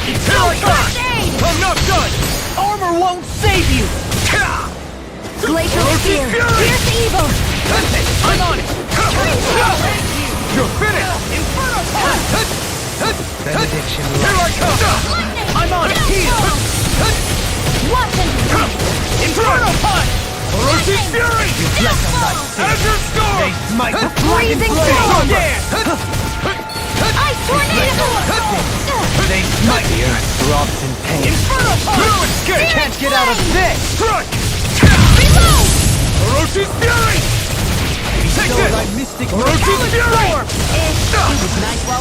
Here I come! First aid! I'm not done! Armor won't save you. Glacial Orochi's Spear! Fury! Pierce evil! I'm on it. You're finished! Inferno punch. Benediction. Here I come! Lightning! I'm on it. Heal. Watch and Inferno punch. Orochi's Fury! Downfall! Azure Storm! They might Freezing storm! Ice tornado! They might The earth throbs in pain. Inferno punch! No escape! Can't get out of this! Strike! Reload! Orochi's Fury! Take this! Mystic Orochi's Fury!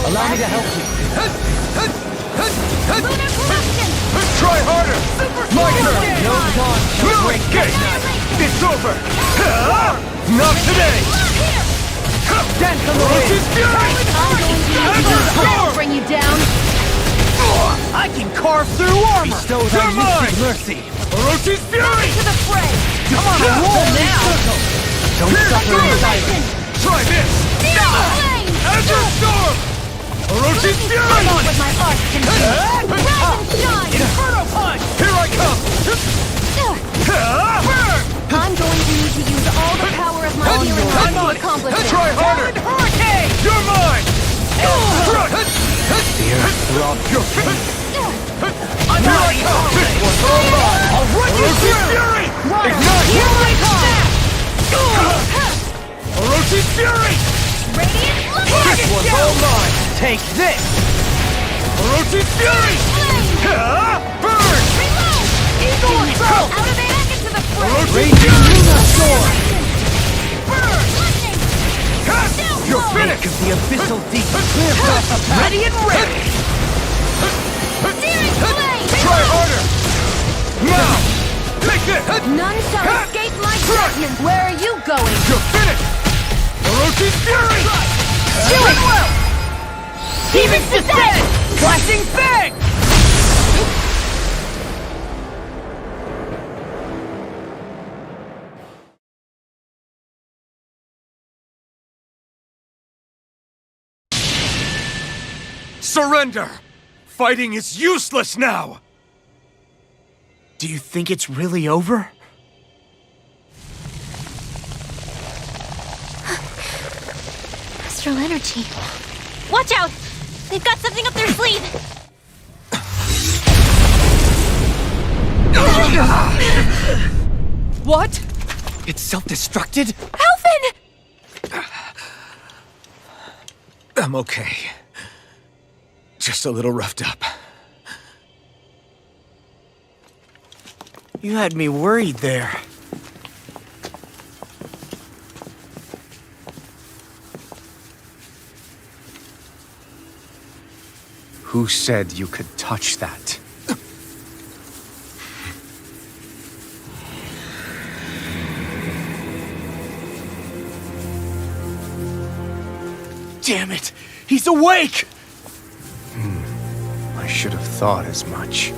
Allow me to help you. Lunar corruption! Try harder! My turn! No dawn shall break Gate! It's over! Not today! Dance on the Orochi's Fury! That'll bring you down! I can carve through armor! Bestow thy You're mine! mystic mercy! Orochi's Fury! To the fray! Come on, roll now! Don't suffer in silence! Try this! Flame! Azure Storm! Orochi's Fury! I'm on with my arts can do! Rise and shine! Inferno Punch! Here I come! Burn! I'm going to need to use all the power of my healing arts to accomplish this. Try harder! Hurricane! You're mine! The earth throbs Your in pain. I'm Here out! I come! This one's all mine! I'll run you Orochi's through! Fury! Water, Ignite! hear my call! Orochi's Fury! Radiant This one's all mine! Take this! Orochi's Fury! Burn! Reload! Eagle Assault! Out of it and into the fray! Orochi's Raging Fury! Luna Storm! Burn! Lightning! You're finished! Of the abyssal deep! Clear path of ready and ready! Searing flame! Try harder! Now! Take this! None shall escape my judgment! Where are you going? You're finished! Orochi's Fury! Do it! Demon's Descent! Flashing Fang! Surrender! Fighting is useless now! Do you think it's really over? Astral energy. Watch out! They've got something up their sleeve! What? It's self-destructed? Alphen! I'm okay. Just a little roughed up. You had me worried there. Who said you could touch that? Damn it! He's awake! I should have thought as much.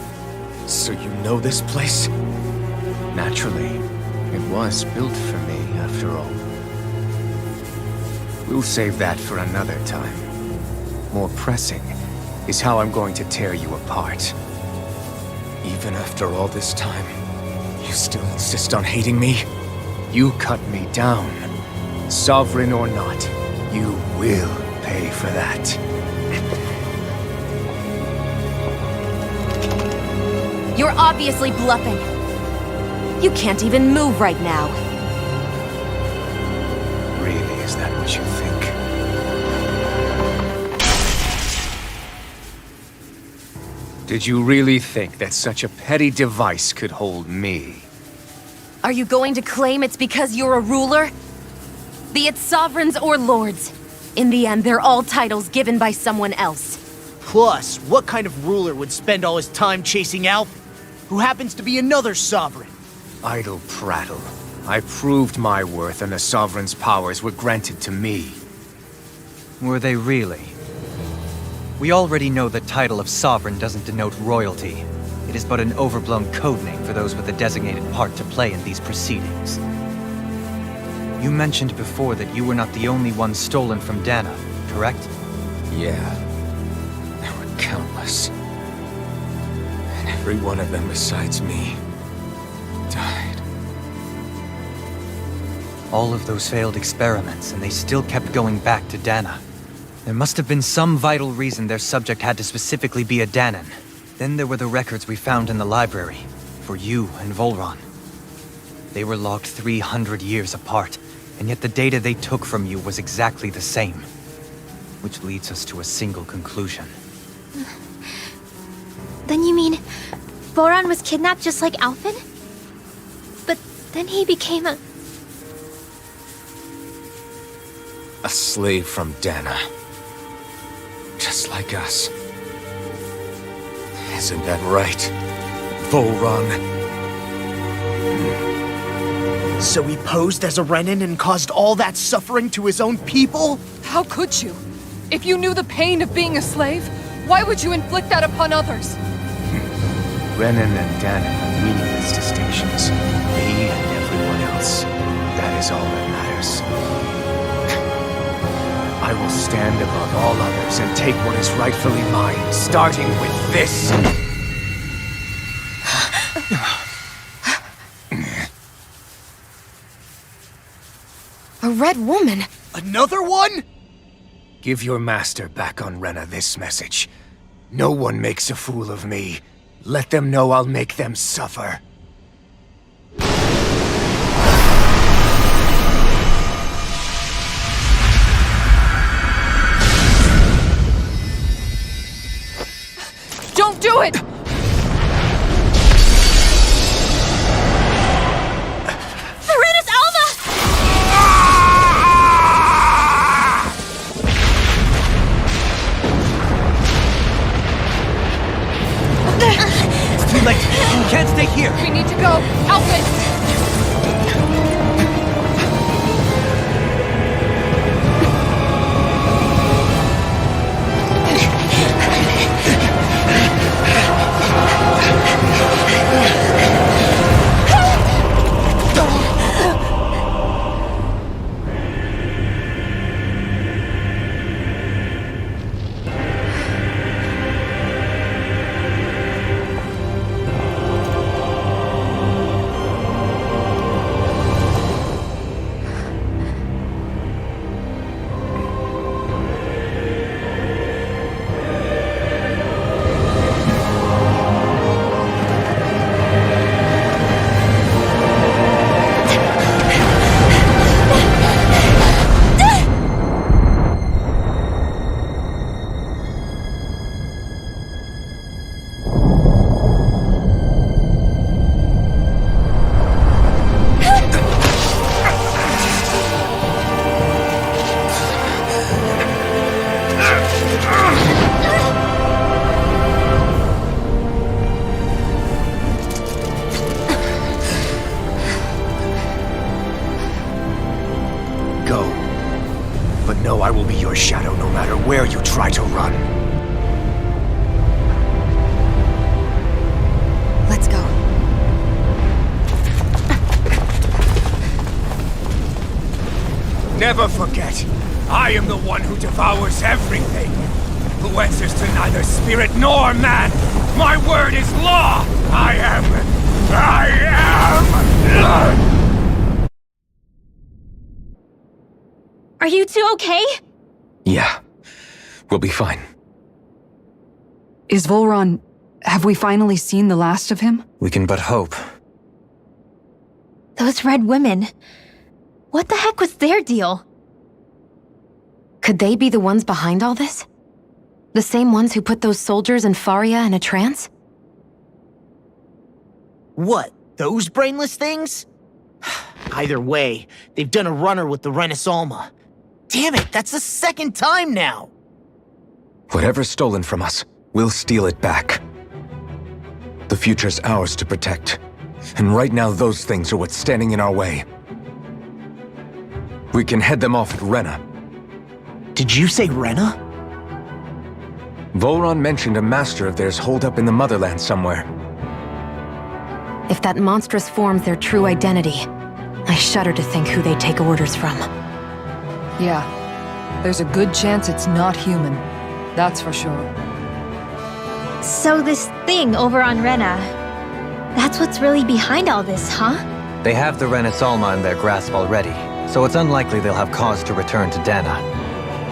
So you know this place? Naturally, it was built for me, after all. We'll save that for another time. More pressing is how I'm going to tear you apart. Even after all this time, you still insist on hating me? You cut me down. Sovereign or not, you will pay for that. You're obviously bluffing. You can't even move right now. Really, is that what you think? Did you really think that such a petty device could hold me? Are you going to claim it's because you're a ruler? Be it sovereigns or lords. In the end, they're all titles given by someone else. Plus, what kind of ruler would spend all his time chasing Alphen, who happens to be another sovereign? Idle prattle. I proved my worth and the Sovereign's powers were granted to me. Were they really? We already know the title of Sovereign doesn't denote royalty. It is but an overblown codename for those with a designated part to play in these proceedings. You mentioned before that you were not the only one stolen from Dana, correct? Yeah. There were countless. And every one of them besides me died. All of those failed experiments, and they still kept going back to Dana. There must have been some vital reason their subject had to specifically be a Danan. Then there were the records we found in the library, for you and Volron. They were logged 300 years apart, And yet the data they took from you was exactly the same. Which leads us to a single conclusion. Then you mean Voron was kidnapped just like Alphen? But then he became a slave from Dana. Just like us. Isn't that right, Voron? So he posed as a Renan and caused all that suffering to his own people? How could you? If you knew the pain of being a slave, why would you inflict that upon others? Renan and Dana are meaningless distinctions. Me and everyone else. That is all that matters. I will stand above all others and take what is rightfully mine, starting with this. A red woman? Another one? Give your master back on Rena this message. No one makes a fool of me. Let them know I'll make them suffer. Don't do it! Varenus Alma! It's too late! You can't stay here! We need to go! Alphen! know I will be your shadow no matter where you try to run. Let's go. Never forget, I am the one who devours everything. Who answers to neither spirit nor man. My word is law. I am. Are you two okay? Yeah. We'll be fine. Is Voron... have we finally seen the last of him? We can but hope. Those red women. What the heck was their deal? Could they be the ones behind all this? The same ones who put those soldiers in Faria in a trance? What, those brainless things? Either way, they've done a runner with the Renus Alma. Damn it, that's the second time now! Whatever's stolen from us, we'll steal it back. The future's ours to protect. And right now those things are what's standing in our way. We can head them off at Rena. Did you say Rena? Voron mentioned a master of theirs holed up in the motherland somewhere. If that monstrous form's their true identity, I shudder to think who they take orders from. Yeah. There's a good chance it's not human. That's for sure. So this thing over on Rena, that's what's really behind all this, huh? They have the Renus Alma in their grasp already, so it's unlikely they'll have cause to return to Dana.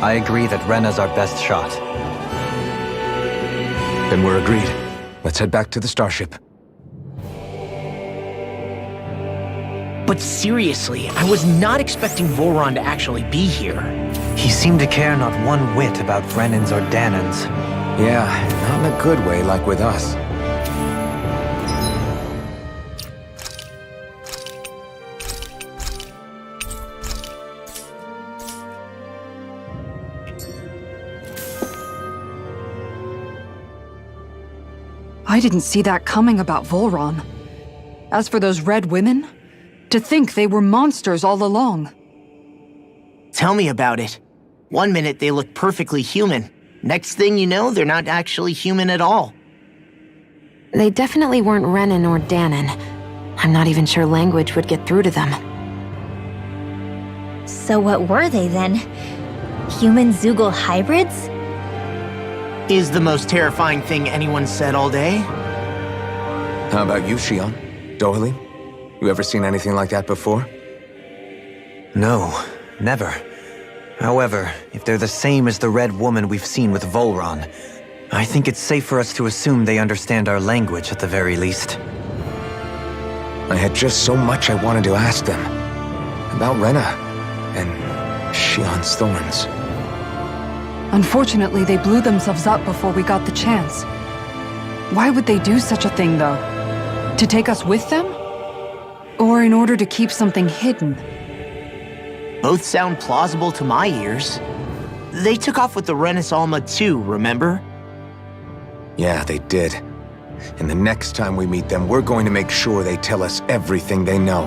I agree that Rena's our best shot. Then we're agreed. Let's head back to the starship. But seriously, I was not expecting Voron to actually be here. He seemed to care not one whit about Renans or Danans. Yeah, not in a good way like with us. I didn't see that coming about Volron. As for those red women, to think they were monsters all along. Tell me about it. One minute they look perfectly human. Next thing you know, they're not actually human at all. They definitely weren't Renan or Danan. I'm not even sure language would get through to them. So what were they then? Human Zoogle hybrids? Is the most terrifying thing anyone said all day. How about you, Shion? Dohalim? You ever seen anything like that before? No, never. However, if they're the same as the red woman we've seen with Volron, I think it's safe for us to assume they understand our language at the very least. I had just so much I wanted to ask them. About Rena, and Shion's thorns. Unfortunately, they blew themselves up before we got the chance. Why would they do such a thing, though? To take us with them? Or in order to keep something hidden? Both sound plausible to my ears. They took off with the Renis Alma too, remember? Yeah, they did. And the next time we meet them, we're going to make sure they tell us everything they know.